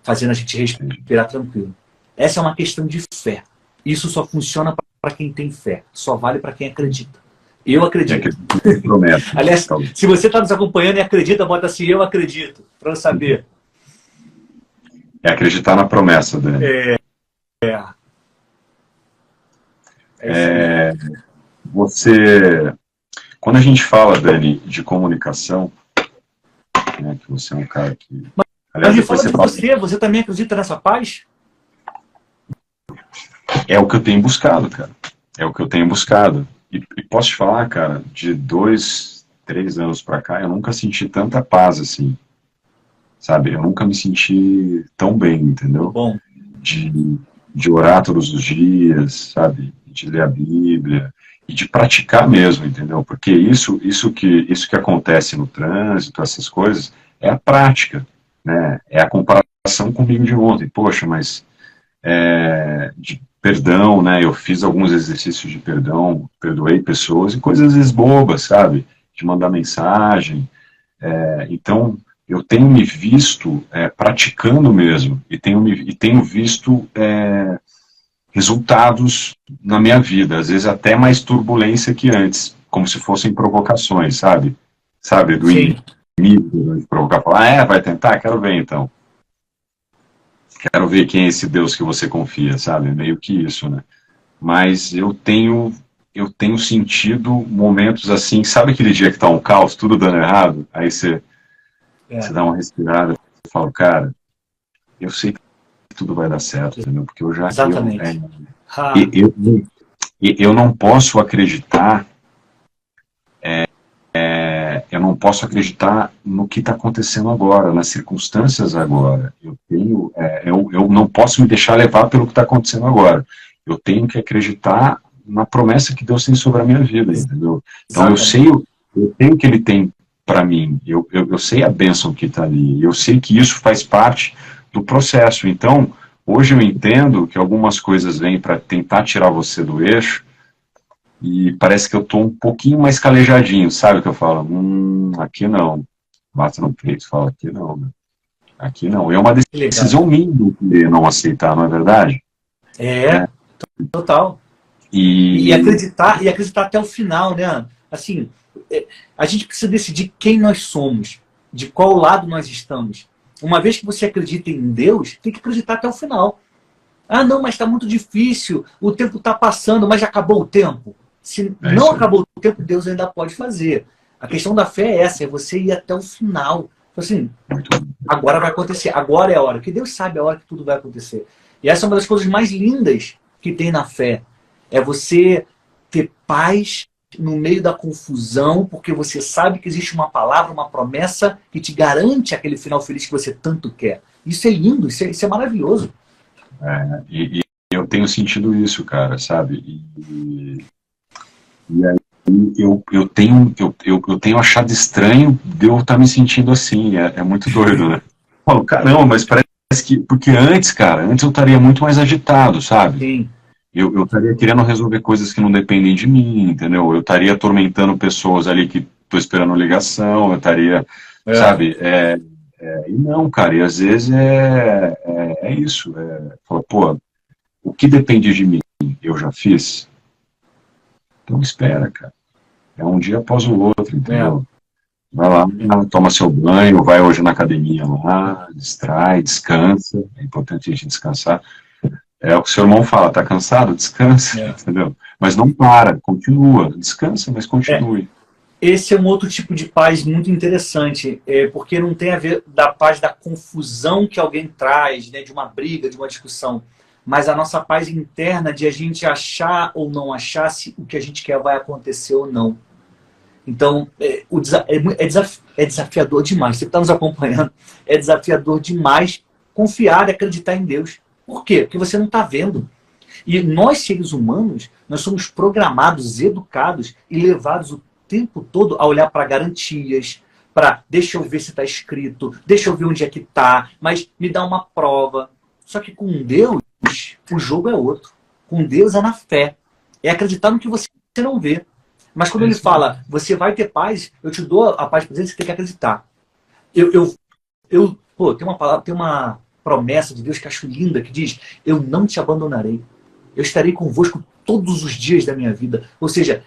fazendo a gente respirar tranquilo. Essa é uma questão de fé. Isso só funciona para quem tem fé. Só vale para quem acredita. Eu acredito. Aliás, se você está nos acompanhando e acredita, bota assim, eu acredito, para eu saber. É acreditar na promessa, Dani. Você, quando a gente fala, Dani, de comunicação, né, que você é um cara que... Aliás, me fala de você também acredita nessa paz? É o que eu tenho buscado, cara. É o que eu tenho buscado. E posso te falar, cara, de 2, 3 anos pra cá, eu nunca senti tanta paz assim. Sabe? Eu nunca me senti tão bem, entendeu? Bom. De orar todos os dias, sabe? De ler a Bíblia e de praticar mesmo, entendeu? Porque isso que acontece no trânsito, essas coisas, é a prática, né? É a comparação comigo de ontem. Poxa, mas de perdão, né? Eu fiz alguns exercícios de perdão, perdoei pessoas e coisas às vezes bobas, sabe? De mandar mensagem. Então, eu tenho me visto praticando mesmo e tenho visto resultados na minha vida, às vezes até mais turbulência que antes, como se fossem provocações, sabe? Sabe, do inimigo, de provocar, falar, vai tentar? Quero ver então. Quero ver quem é esse Deus que você confia, sabe? Meio que isso, né? Mas eu tenho sentido momentos assim, sabe aquele dia que tá um caos, tudo dando errado? Aí você dá uma respirada e fala, cara, eu sei que tudo vai dar certo, entendeu? Porque eu já... Exatamente. Eu não posso acreditar eu não posso acreditar no que está acontecendo agora, nas circunstâncias agora. Eu não posso me deixar levar pelo que está acontecendo agora. Eu tenho que acreditar na promessa que Deus tem sobre a minha vida, entendeu? Então eu sei o que Ele tem para mim, eu sei a bênção que está ali, eu sei que isso faz parte do processo. Então, hoje eu entendo que algumas coisas vêm para tentar tirar você do eixo, e parece que eu estou um pouquinho mais calejadinho, sabe o que eu falo? Aqui não. Bate no peito e fala, aqui não, né? Aqui não. É uma decisão minha de não aceitar, não é verdade? Total. E acreditar até o final, né? Assim, a gente precisa decidir quem nós somos, de qual lado nós estamos. Uma vez que você acredita em Deus, tem que acreditar até o final. Ah, não, mas está muito difícil, o tempo está passando, mas já acabou o tempo. Se não acabou o tempo, Deus ainda pode fazer. A questão da fé é essa, é você ir até o final. Assim, agora vai acontecer, agora é a hora, que Deus sabe a hora que tudo vai acontecer. E essa é uma das coisas mais lindas que tem na fé. É você ter paz no meio da confusão, porque você sabe que existe uma palavra, uma promessa que te garante aquele final feliz que você tanto quer. Isso é lindo, isso é maravilhoso. E eu tenho sentido isso, cara, sabe? E aí eu tenho achado estranho de eu estar me sentindo assim, é muito doido, né? Eu falo, caramba, mas parece que... Porque antes eu estaria muito mais agitado, sabe? Sim. Eu estaria querendo resolver coisas que não dependem de mim, entendeu? Eu estaria atormentando pessoas ali que estou esperando ligação, eu estaria, sabe? E não, cara, e às vezes é isso. Fala, pô, o que depende de mim, eu já fiz? Então espera, cara. É um dia após o outro, entendeu? Vai lá, toma seu banho, vai hoje na academia lá, distrai, descansa. É importante a gente descansar. É o que o seu irmão fala, tá cansado? Descansa, entendeu? Mas não para, continua. Descansa, mas continue. Esse é um outro tipo de paz muito interessante, porque não tem a ver da paz da confusão que alguém traz, né, de uma briga, de uma discussão, mas a nossa paz interna de a gente achar ou não achar se o que a gente quer vai acontecer ou não. Então, é desafiador demais. Você está nos acompanhando, é desafiador demais confiar e acreditar em Deus. Por quê? Porque você não está vendo. E nós, seres humanos, nós somos programados, educados e levados o tempo todo a olhar para garantias, para deixa eu ver se está escrito, deixa eu ver onde é que está, mas me dá uma prova. Só que com Deus, O jogo é outro. Com Deus é na fé. É acreditar no que você não vê. Mas quando ele fala, você vai ter paz, eu te dou a paz presente, você tem que acreditar. Pô, tem uma palavra, tem uma promessa de Deus que eu acho linda, que diz, eu não te abandonarei. Eu estarei convosco todos os dias da minha vida. Ou seja,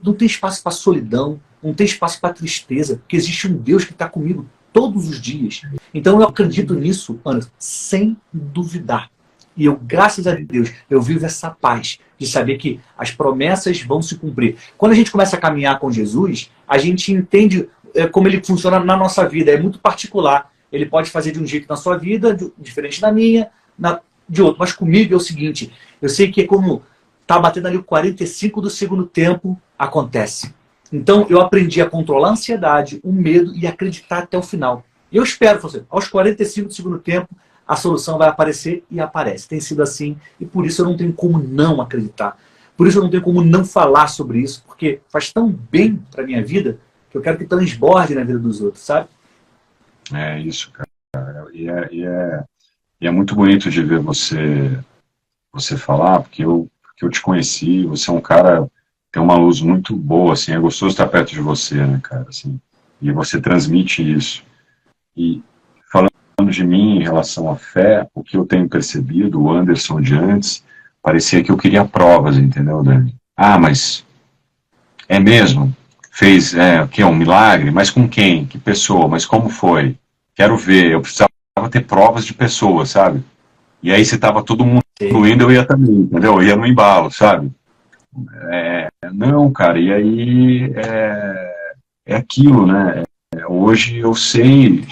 não tem espaço para solidão, não tem espaço para tristeza, porque existe um Deus que está comigo todos os dias. Então eu acredito nisso, Anderson, sem duvidar. E eu, graças a Deus, eu vivo essa paz de saber que as promessas vão se cumprir. Quando a gente começa a caminhar com Jesus, a gente entende como ele funciona na nossa vida. É muito particular. Ele pode fazer de um jeito na sua vida, diferente da minha, de outro. Mas comigo é o seguinte, eu sei que é como tá batendo ali o 45 do segundo tempo, acontece. Então eu aprendi a controlar a ansiedade, o medo e acreditar até o final. E eu espero, aos 45 do segundo tempo, a solução vai aparecer e aparece. Tem sido assim e por isso eu não tenho como não acreditar. Por isso eu não tenho como não falar sobre isso, porque faz tão bem para minha vida que eu quero que transborde na vida dos outros, sabe? É isso, cara. E é muito bonito de ver você falar, porque eu te conheci, você é um cara, tem uma luz muito boa, assim, é gostoso estar perto de você, né, cara, assim, e você transmite isso. E falando de mim em relação à fé, o que eu tenho percebido, o Anderson de antes, parecia que eu queria provas, entendeu, Dani? Ah, mas é mesmo? Fez, o que é um milagre? Mas com quem? Que pessoa? Mas como foi? Quero ver, eu precisava ter provas de pessoas, sabe? E aí se tava todo mundo indo, eu ia também, entendeu? Eu ia no embalo, sabe? Não, cara, e aí é aquilo, né? Hoje eu sei,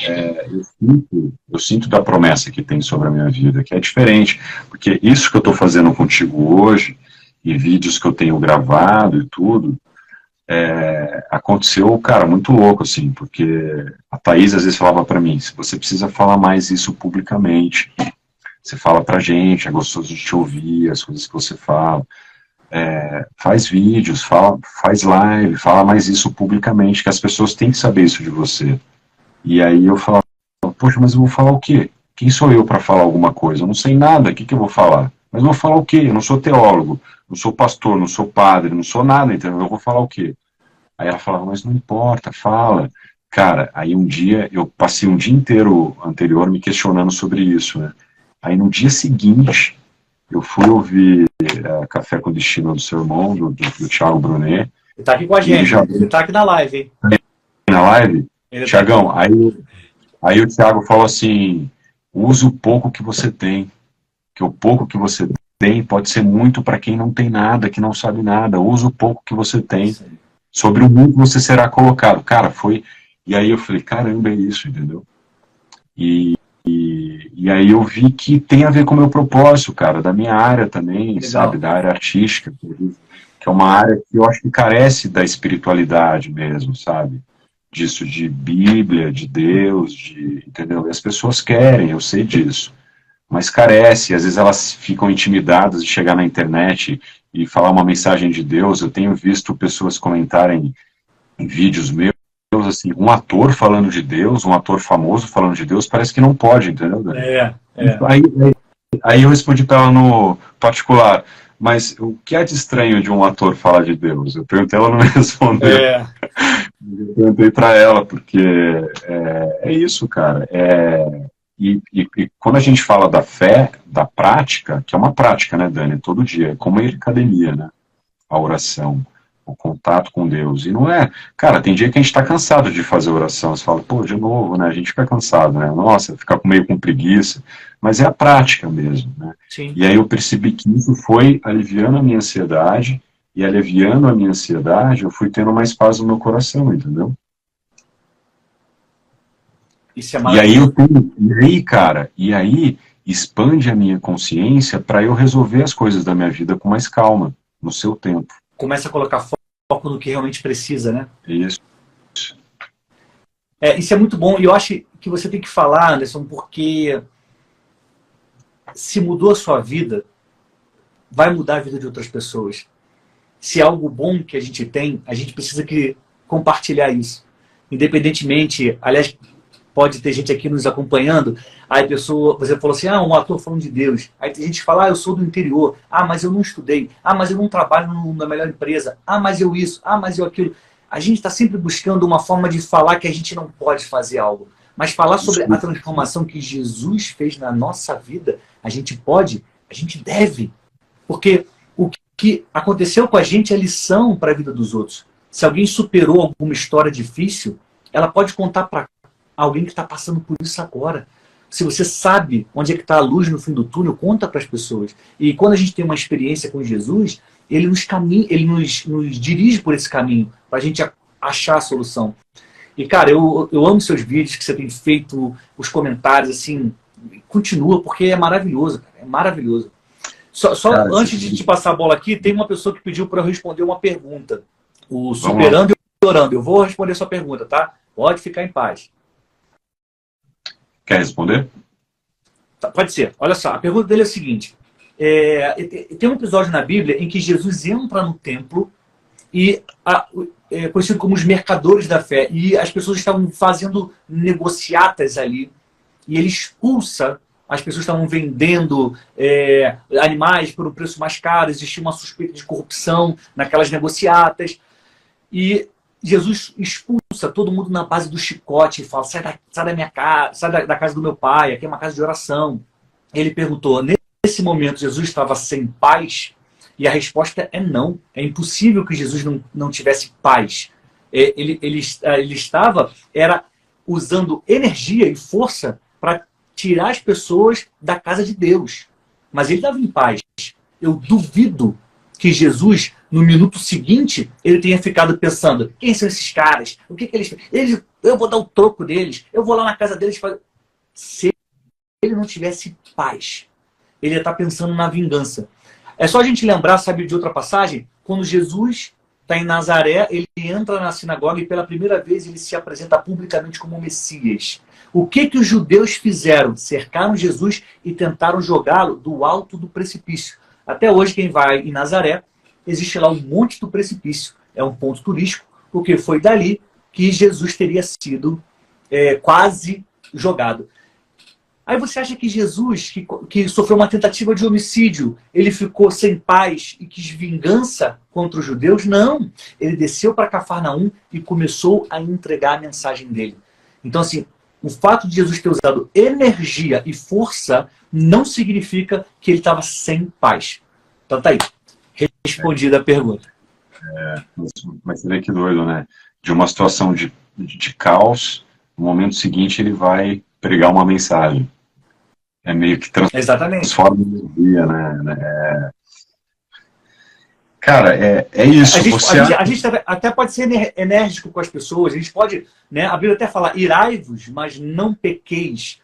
eu sinto da promessa que tem sobre a minha vida, que é diferente, porque isso que eu estou fazendo contigo hoje, e vídeos que eu tenho gravado e tudo, aconteceu, cara, muito louco, assim, porque a Thaís às vezes falava para mim, você precisa falar mais isso publicamente, você fala pra gente, é gostoso de te ouvir, as coisas que você fala, faz vídeos, faz live, fala mais isso publicamente, que as pessoas têm que saber isso de você. E aí eu falava, poxa, mas eu vou falar o quê? Quem sou eu para falar alguma coisa? Eu não sei nada, o que eu vou falar? Mas eu vou falar o quê? Eu não sou teólogo, não sou pastor, não sou padre, não sou nada, então eu vou falar o quê? Aí ela falava, mas não importa, fala. Cara, aí um dia, eu passei um dia inteiro anterior me questionando sobre isso, né? Aí no dia seguinte, eu fui ouvir Café com Destino do seu irmão, do Thiago Brunet. Ele tá aqui com a gente, ele tá aqui na live, hein? Na live? Thiagão, tá aí o Thiago falou assim, usa o pouco que você tem, que o pouco que você tem pode ser muito para quem não tem nada, que não sabe nada, usa o pouco que você tem, sobre o mundo você será colocado. Cara, foi... E aí eu falei, caramba, é isso, entendeu? E aí eu vi que tem a ver com o meu propósito, cara, da minha área também, Legal. sabe, da área artística, que é uma área que eu acho que carece da espiritualidade mesmo, sabe? Disso de Bíblia, de Deus, entendeu? E as pessoas querem, eu sei disso, mas carece, às vezes elas ficam intimidadas de chegar na internet e falar uma mensagem de Deus. Eu tenho visto pessoas comentarem em vídeos meus, assim, um ator falando de Deus, um ator famoso falando de Deus, parece que não pode, entendeu, Dani? Aí eu respondi para ela no particular, mas o que é de estranho de um ator falar de Deus? Eu perguntei, ela não me respondeu. Eu perguntei para ela, porque é isso, cara. E quando a gente fala da fé, da prática, que é uma prática, né, Dani, todo dia, é como ir à academia, né? A oração, o contato com Deus. E não é... Cara, tem dia que a gente está cansado de fazer oração. Você fala, pô, de novo, né? A gente fica cansado, né? Nossa, fica meio com preguiça. Mas é a prática mesmo, né? Sim. E aí eu percebi que isso foi aliviando a minha ansiedade, e aliviando a minha ansiedade, eu fui tendo mais paz no meu coração, entendeu? Isso é e aí, cara, expande a minha consciência para eu resolver as coisas da minha vida com mais calma, no seu tempo. Começa a colocar foco no que realmente precisa, né? Isso. Isso é muito bom. E eu acho que você tem que falar, Anderson, porque se mudou a sua vida, vai mudar a vida de outras pessoas. Se é algo bom que a gente tem, a gente precisa compartilhar isso. Independentemente, aliás, pode ter gente aqui nos acompanhando, aí a pessoa, você falou assim, um ator falando de Deus. Aí tem gente que fala, eu sou do interior. Mas eu não estudei. Mas eu não trabalho na melhor empresa. Mas eu isso. Mas eu aquilo. A gente está sempre buscando uma forma de falar que a gente não pode fazer algo. Mas falar sobre a transformação que Jesus fez na nossa vida, a gente pode, a gente deve. Porque o que aconteceu com a gente é lição para a vida dos outros. Se alguém superou alguma história difícil, ela pode contar para alguém que está passando por isso agora. Se você sabe onde é que está a luz no fim do túnel, conta para as pessoas. E quando a gente tem uma experiência com Jesus, ele nos dirige por esse caminho, para a gente achar a solução. E, cara, eu amo seus vídeos, que você tem feito, os comentários, assim, continua, porque é maravilhoso, cara, é maravilhoso. Cara, antes de te passar a bola aqui, tem uma pessoa que pediu para eu responder uma pergunta. O Superando e Orando. Eu vou responder a sua pergunta, tá? Pode ficar em paz. Quer responder? Tá, pode ser. Olha só, a pergunta dele é a seguinte. Tem um episódio na Bíblia em que Jesus entra no templo e é conhecido como os mercadores da fé. E as pessoas estavam fazendo negociatas ali. E ele expulsa, as pessoas estavam vendendo animais por um preço mais caro, existia uma suspeita de corrupção naquelas negociatas. E Jesus expulsa todo mundo na base do chicote e fala, sai da minha casa, sai da casa do meu pai, aqui é uma casa de oração. Ele perguntou, nesse momento Jesus estava sem paz? E a resposta é não. É impossível que Jesus não tivesse paz. Ele estava usando energia e força para tirar as pessoas da casa de Deus. Mas ele estava em paz. Eu duvido que Jesus, no minuto seguinte, ele tenha ficado pensando, quem são esses caras? O que eles eu vou dar o troco deles, eu vou lá na casa deles fazer... Se ele não tivesse paz, ele ia estar pensando na vingança. É só a gente lembrar, sabe, de outra passagem? Quando Jesus está em Nazaré, ele entra na sinagoga e pela primeira vez ele se apresenta publicamente como Messias. O que os judeus fizeram? Cercaram Jesus e tentaram jogá-lo do alto do precipício. Até hoje, quem vai em Nazaré, existe lá um monte do precipício. É um ponto turístico, porque foi dali que Jesus teria sido quase jogado. Aí você acha que Jesus, que sofreu uma tentativa de homicídio, ele ficou sem paz e quis vingança contra os judeus? Não. Ele desceu para Cafarnaum e começou a entregar a mensagem dele. Então, assim, o fato de Jesus ter usado energia e força não significa que ele estava sem paz. Então tá aí. Respondida a pergunta. Mas você vê que doido, né? De uma situação de caos, no momento seguinte ele vai pregar uma mensagem. É meio que transforma energia, né? Cara, é isso. A gente até pode ser enérgico com as pessoas, a gente pode, né, a Bíblia até fala, irai-vos, mas não pequeis.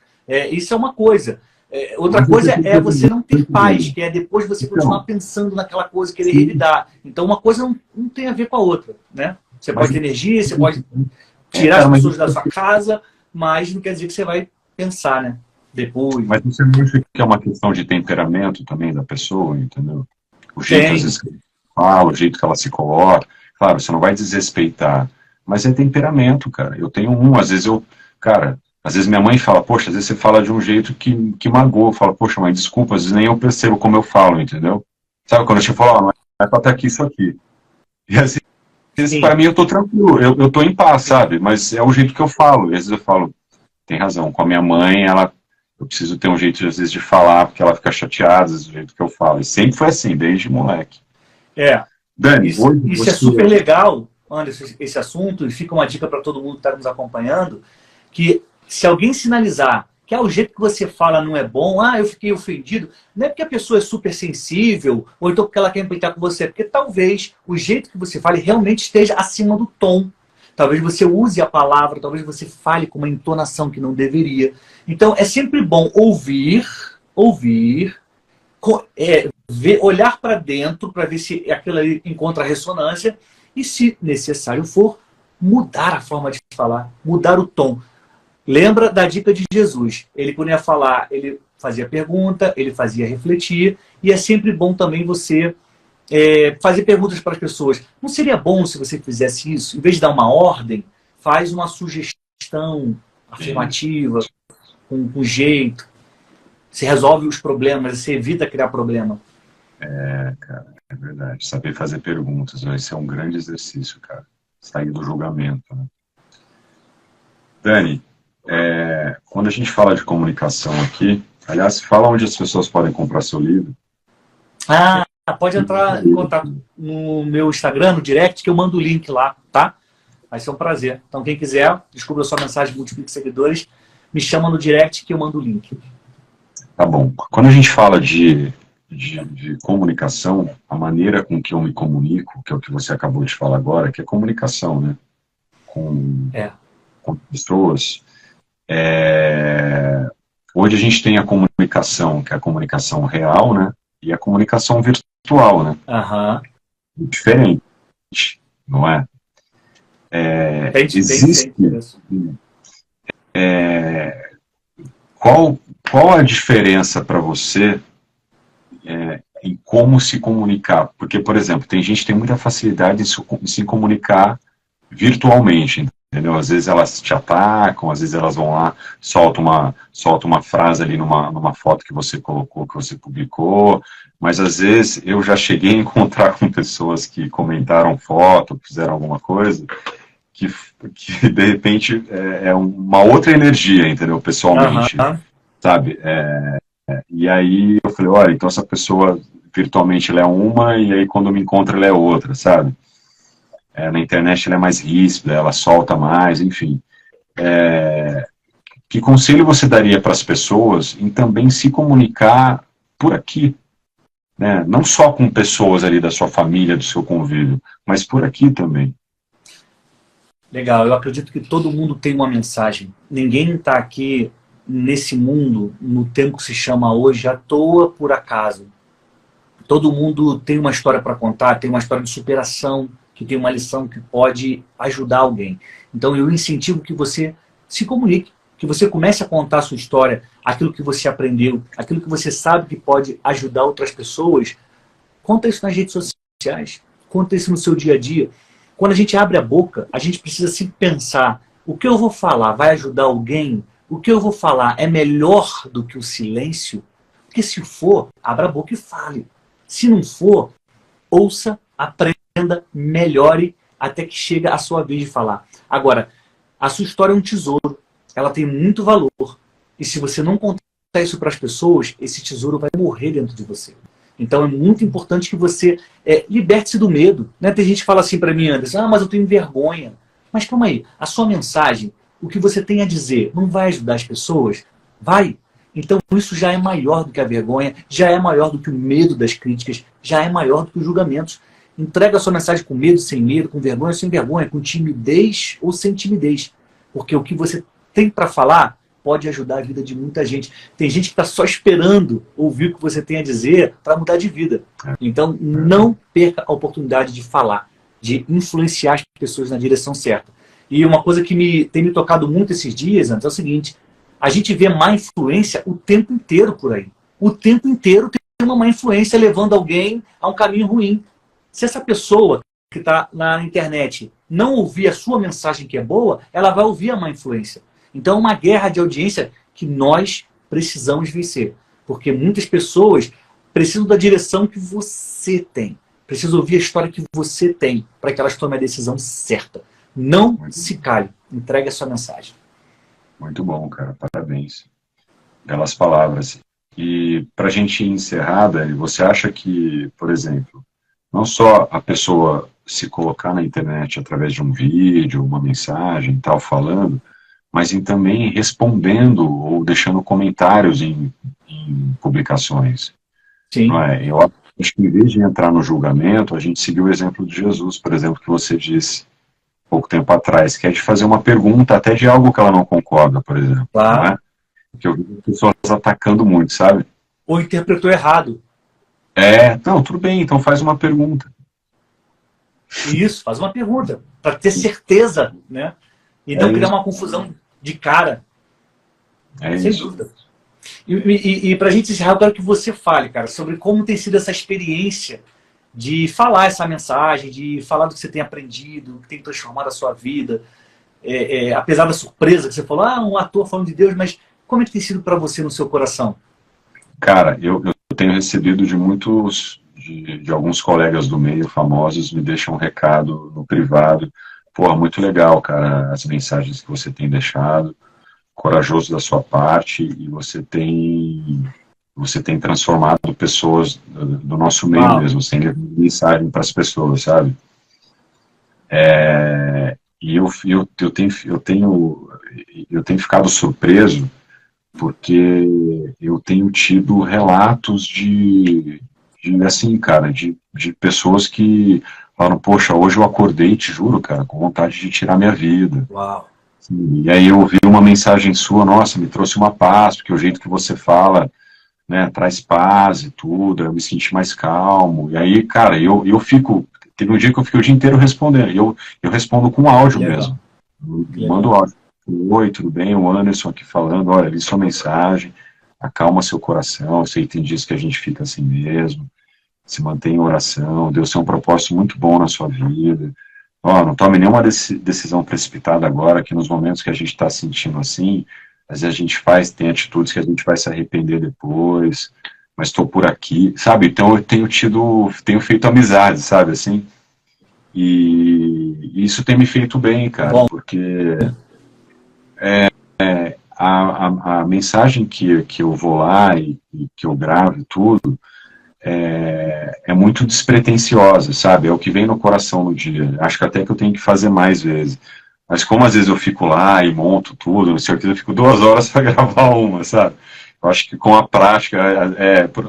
Isso é uma coisa. Outra coisa é você não ter paz, que é depois você continuar pensando naquela coisa, querer revidar. Então uma coisa não tem a ver com a outra, né? Você pode ter energia, você pode tirar as pessoas da sua casa, mas não quer dizer que você vai pensar, né? Depois. Mas você não acha que é uma questão de temperamento também da pessoa, entendeu? O jeito, às vezes, que ela fala, o jeito que ela se coloca. Claro, você não vai desrespeitar, mas é temperamento, cara. Eu tenho às vezes às vezes minha mãe fala, poxa, às vezes você fala de um jeito que magoa. Fala, poxa, mãe, desculpa, às vezes nem eu percebo como eu falo, entendeu? Sabe, quando eu te falo, não é pra estar aqui isso aqui. E assim, para mim eu tô tranquilo, eu tô em paz, sabe? Mas é o jeito que eu falo. E às vezes eu falo, tem razão, com a minha mãe, eu preciso ter um jeito, às vezes, de falar, porque ela fica chateada, às vezes, do jeito que eu falo. E sempre foi assim, desde moleque. Dani, isso é super legal, Anderson, esse assunto, e fica uma dica para todo mundo que está nos acompanhando, que se alguém sinalizar que o jeito que você fala não é bom, eu fiquei ofendido, não é porque a pessoa é super sensível, ou então porque ela quer implicar com você, porque talvez o jeito que você fale realmente esteja acima do tom. Talvez você use a palavra, talvez você fale com uma entonação que não deveria. Então, é sempre bom ouvir, olhar para dentro para ver se aquilo ali encontra ressonância e, se necessário for, mudar a forma de falar, mudar o tom. Lembra da dica de Jesus. Ele, quando ia falar, ele fazia pergunta, ele fazia refletir, e é sempre bom também você fazer perguntas para as pessoas. Não seria bom se você fizesse isso? Em vez de dar uma ordem, faz uma sugestão, afirmativa, com jeito. Você resolve os problemas, você evita criar problema. Cara, é verdade. Saber fazer perguntas, vai ser um grande exercício, cara. Sair do julgamento, né? Dani, quando a gente fala de comunicação aqui, aliás, fala onde as pessoas podem comprar seu livro. Pode entrar em contato no meu Instagram, no direct, que eu mando o link lá, tá? Vai ser um prazer. Então, quem quiser, descubra a sua mensagem, multiplique seguidores, me chama no direct que eu mando o link. Tá bom. Quando a gente fala de comunicação, a maneira com que eu me comunico, que é o que você acabou de falar agora, que é comunicação, né? Com pessoas. Hoje a gente tem a comunicação, que é a comunicação real, né? E a comunicação virtual, né? Diferente, não é? Existe. Qual a diferença para você em como se comunicar? Porque, por exemplo, tem gente que tem muita facilidade em se comunicar virtualmente, entendeu? Às vezes elas te atacam, às vezes elas vão lá, soltam uma frase ali numa foto que você colocou, que você publicou, mas às vezes eu já cheguei a encontrar com pessoas que comentaram foto, fizeram alguma coisa, que de repente é uma outra energia, entendeu? Pessoalmente, sabe? E aí eu falei, olha, então essa pessoa virtualmente ela é uma, e aí quando me encontra ela é outra, sabe? Na internet ela é mais ríspida, ela solta mais, enfim. Que conselho você daria para as pessoas em também se comunicar por aqui? Né? Não só com pessoas ali da sua família, do seu convívio, mas por aqui também. Legal, eu acredito que todo mundo tem uma mensagem. Ninguém está aqui nesse mundo, no tempo que se chama hoje, à toa por acaso. Todo mundo tem uma história para contar, tem uma história de superação, que tem uma lição que pode ajudar alguém. Então eu incentivo que você se comunique, que você comece a contar a sua história, aquilo que você aprendeu, aquilo que você sabe que pode ajudar outras pessoas. Conta isso nas redes sociais, conta isso no seu dia a dia. Quando a gente abre a boca, a gente precisa se pensar, o que eu vou falar vai ajudar alguém? O que eu vou falar é melhor do que o silêncio? Porque se for, abra a boca e fale. Se não for, ouça, aprenda, melhore, até que chega a sua vez de falar. Agora, a sua história é um tesouro. Ela tem muito valor. E se você não contar isso para as pessoas, esse tesouro vai morrer dentro de você. Então é muito importante que você liberte-se do medo. Né? Tem gente que fala assim para mim, Anderson, mas eu tenho vergonha. Mas calma aí, a sua mensagem, o que você tem a dizer, não vai ajudar as pessoas? Vai. Então isso já é maior do que a vergonha, já é maior do que o medo das críticas, já é maior do que os julgamentos. Entrega a sua mensagem com medo, sem medo, com vergonha ou sem vergonha, com timidez ou sem timidez. Porque o que você tem para falar pode ajudar a vida de muita gente. Tem gente que está só esperando ouvir o que você tem a dizer para mudar de vida. Então não perca a oportunidade de falar, de influenciar as pessoas na direção certa. E uma coisa que tem me tocado muito esses dias, Anderson, é o seguinte: a gente vê má influência o tempo inteiro por aí. O tempo inteiro tem uma má influência levando alguém a um caminho ruim. Se essa pessoa que está na internet não ouvir a sua mensagem que é boa, ela vai ouvir a má influência. Então é uma guerra de audiência que nós precisamos vencer. Porque muitas pessoas precisam da direção que você tem. Precisam ouvir a história que você tem para que elas tomem a decisão certa. Não se cale. Entregue a sua mensagem. Muito bom, cara. Parabéns pelas palavras. E para a gente encerrar, Dani, você acha que, por exemplo, não só a pessoa se colocar na internet através de um vídeo, uma mensagem e tal, falando, mas em também respondendo ou deixando comentários em publicações. Sim. Não é? Eu acho que em vez de entrar no julgamento, a gente seguiu o exemplo de Jesus, por exemplo, que você disse pouco tempo atrás, que é de fazer uma pergunta até de algo que ela não concorda, por exemplo. Claro. Não é? Porque eu vi pessoas atacando muito, sabe? Ou interpretou errado. Não, tudo bem, então faz uma pergunta. Isso, faz uma pergunta, para ter certeza, né? E não criar uma confusão de cara. Sem dúvida. E para a gente encerrar, eu quero que você fale, cara, sobre como tem sido essa experiência de falar essa mensagem, de falar do que você tem aprendido, que tem transformado a sua vida. apesar da surpresa que você falou, um ator falando de Deus, mas como é que tem sido para você no seu coração? Cara, eu tenho recebido de muitos, de alguns colegas do meio famosos, me deixam um recado no privado. Pô, muito legal, cara, as mensagens que você tem deixado, corajoso da sua parte, e você tem transformado pessoas do nosso meio mesmo, sem levar mensagem para as pessoas, sabe? E eu tenho ficado surpreso porque eu tenho tido relatos assim, cara, de pessoas que falam, poxa, hoje eu acordei, te juro, cara, com vontade de tirar minha vida. Uau. E aí eu ouvi uma mensagem sua, nossa, me trouxe uma paz, porque o jeito que você fala, né, traz paz e tudo, eu me senti mais calmo. E aí, cara, eu fico, teve um dia que eu fiquei o dia inteiro respondendo, e eu respondo com áudio mesmo. Eu mando áudio. Oi, tudo bem? O Anderson aqui falando, olha, li sua mensagem, acalma seu coração, eu sei que tem dias que a gente fica assim mesmo, se mantém em oração, Deus tem um propósito muito bom na sua vida. Ó, não tome nenhuma decisão precipitada agora, que nos momentos que a gente está sentindo assim, às vezes a gente tem atitudes que a gente vai se arrepender depois, mas estou por aqui, sabe? Então eu tenho feito amizade, sabe, assim, e isso tem me feito bem, cara, Bom. porque a mensagem que eu vou lá e que eu gravo e tudo é muito despretensiosa, sabe? É o que vem no coração no dia. Acho que até que eu tenho que fazer mais vezes. Mas como às vezes eu fico lá e monto tudo, com certeza eu fico 2 horas para gravar uma, sabe? Eu acho que com a prática,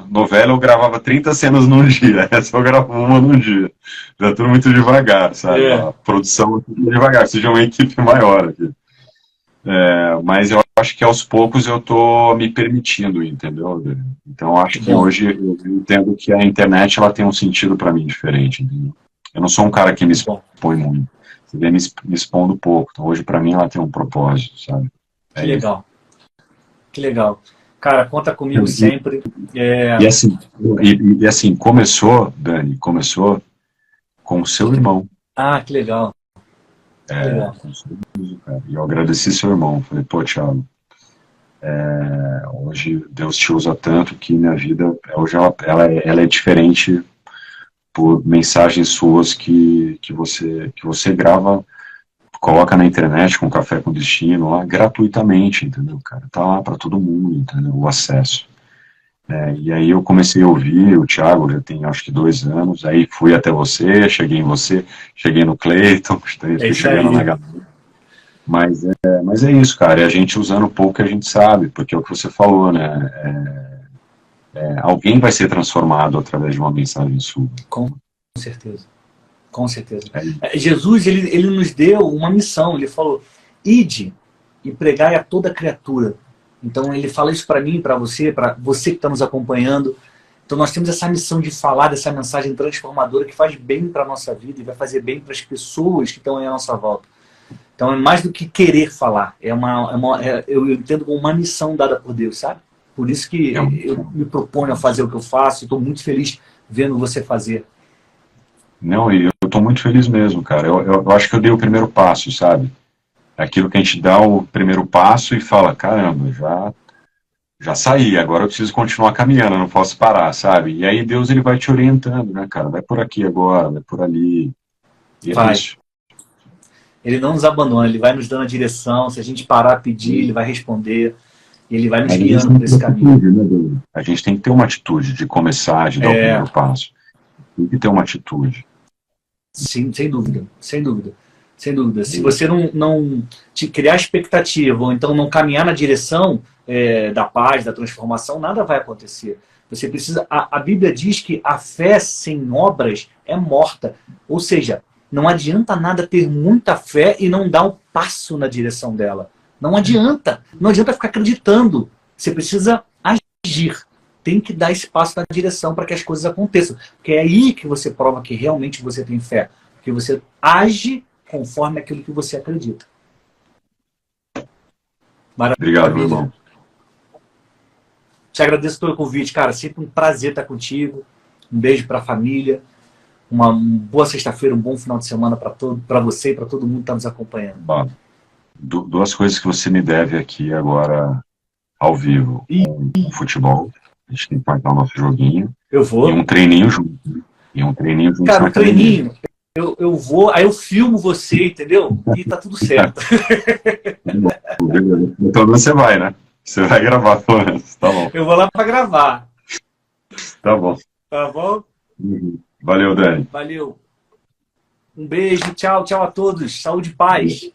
novela eu gravava 30 cenas num dia, essa eu gravo uma num dia. Já tudo muito devagar, sabe? A produção é tudo devagar, seja uma equipe maior aqui. Mas eu acho que aos poucos eu tô me permitindo, entendeu? Então acho que hoje eu entendo que a internet ela tem um sentido para mim diferente, entendeu? Eu não sou um cara que me expõe muito, você vê me expondo pouco, então hoje para mim ela tem um propósito, sabe? Que legal. Que legal. Cara, conta comigo sempre. E assim, começou, Dani, com o seu irmão. Ah, que legal. Com seu irmão, cara. E eu agradeci seu irmão. Falei, pô, Thiago, hoje Deus te usa tanto que minha vida, hoje ela é diferente por mensagens suas que você grava, coloca na internet com Café com Destino lá gratuitamente, entendeu, cara? Tá lá para todo mundo, entendeu? O acesso. E aí eu comecei a ouvir o Thiago, já tem acho que 2 anos, aí fui até você, cheguei em você, cheguei no Cleiton, fui chegando na galera. Mas é isso, cara, é a gente usando o pouco que a gente sabe, porque é o que você falou, né? Alguém vai ser transformado através de uma mensagem sua. Com certeza. Com certeza. Jesus, ele nos deu uma missão, ele falou, ide e pregai a toda criatura. Então ele fala isso para mim, para você que está nos acompanhando. Então nós temos essa missão de falar dessa mensagem transformadora que faz bem para a nossa vida e vai fazer bem para as pessoas que estão aí à nossa volta. Então é mais do que querer falar, eu entendo como uma missão dada por Deus, sabe? Por isso que eu me proponho a fazer o que eu faço, estou muito feliz vendo você fazer. Não, e eu estou muito feliz mesmo, cara. Eu acho que eu dei o primeiro passo, sabe? Aquilo que a gente dá o primeiro passo e fala, caramba, já saí, agora eu preciso continuar caminhando, eu não posso parar, sabe? E aí Deus ele vai te orientando, né, cara? Vai por aqui agora, vai por ali. E vai. É isso. Ele não nos abandona, ele vai nos dando a direção, se a gente parar a pedir, ele vai responder, ele vai nos guiando por esse caminho. Né, a gente tem que ter uma atitude de começar, de dar o primeiro passo. Tem que ter uma atitude. Sim, sem dúvida, sem dúvida. Sem dúvida. Se você não te criar expectativa, ou então não caminhar na direção da paz, da transformação, nada vai acontecer. Você precisa. A Bíblia diz que a fé sem obras é morta. Ou seja, não adianta nada ter muita fé e não dar um passo na direção dela. Não adianta. Não adianta ficar acreditando. Você precisa agir. Tem que dar esse passo na direção para que as coisas aconteçam. Porque é aí que você prova que realmente você tem fé. Porque você age conforme aquilo que você acredita. Maravilha. Obrigado, meu irmão. Te agradeço pelo convite, cara. Sempre um prazer estar contigo. Um beijo para a família. Uma boa sexta-feira, um bom final de semana para você e para todo mundo que está nos acompanhando. Bom, duas coisas que você me deve aqui agora, ao vivo. E Um futebol, a gente tem que marcar o nosso joguinho, eu e vou. um treininho junto. Né? E um treininho junto Cara, na o academia. treininho, eu vou, aí eu filmo você, entendeu? E tá tudo certo. Então você vai, né? Você vai gravar, pelo menos. Tá bom. Eu vou lá para gravar, Tá bom. tá bom? Valeu, Dani. Valeu. Um beijo, tchau, tchau a todos. Saúde e paz.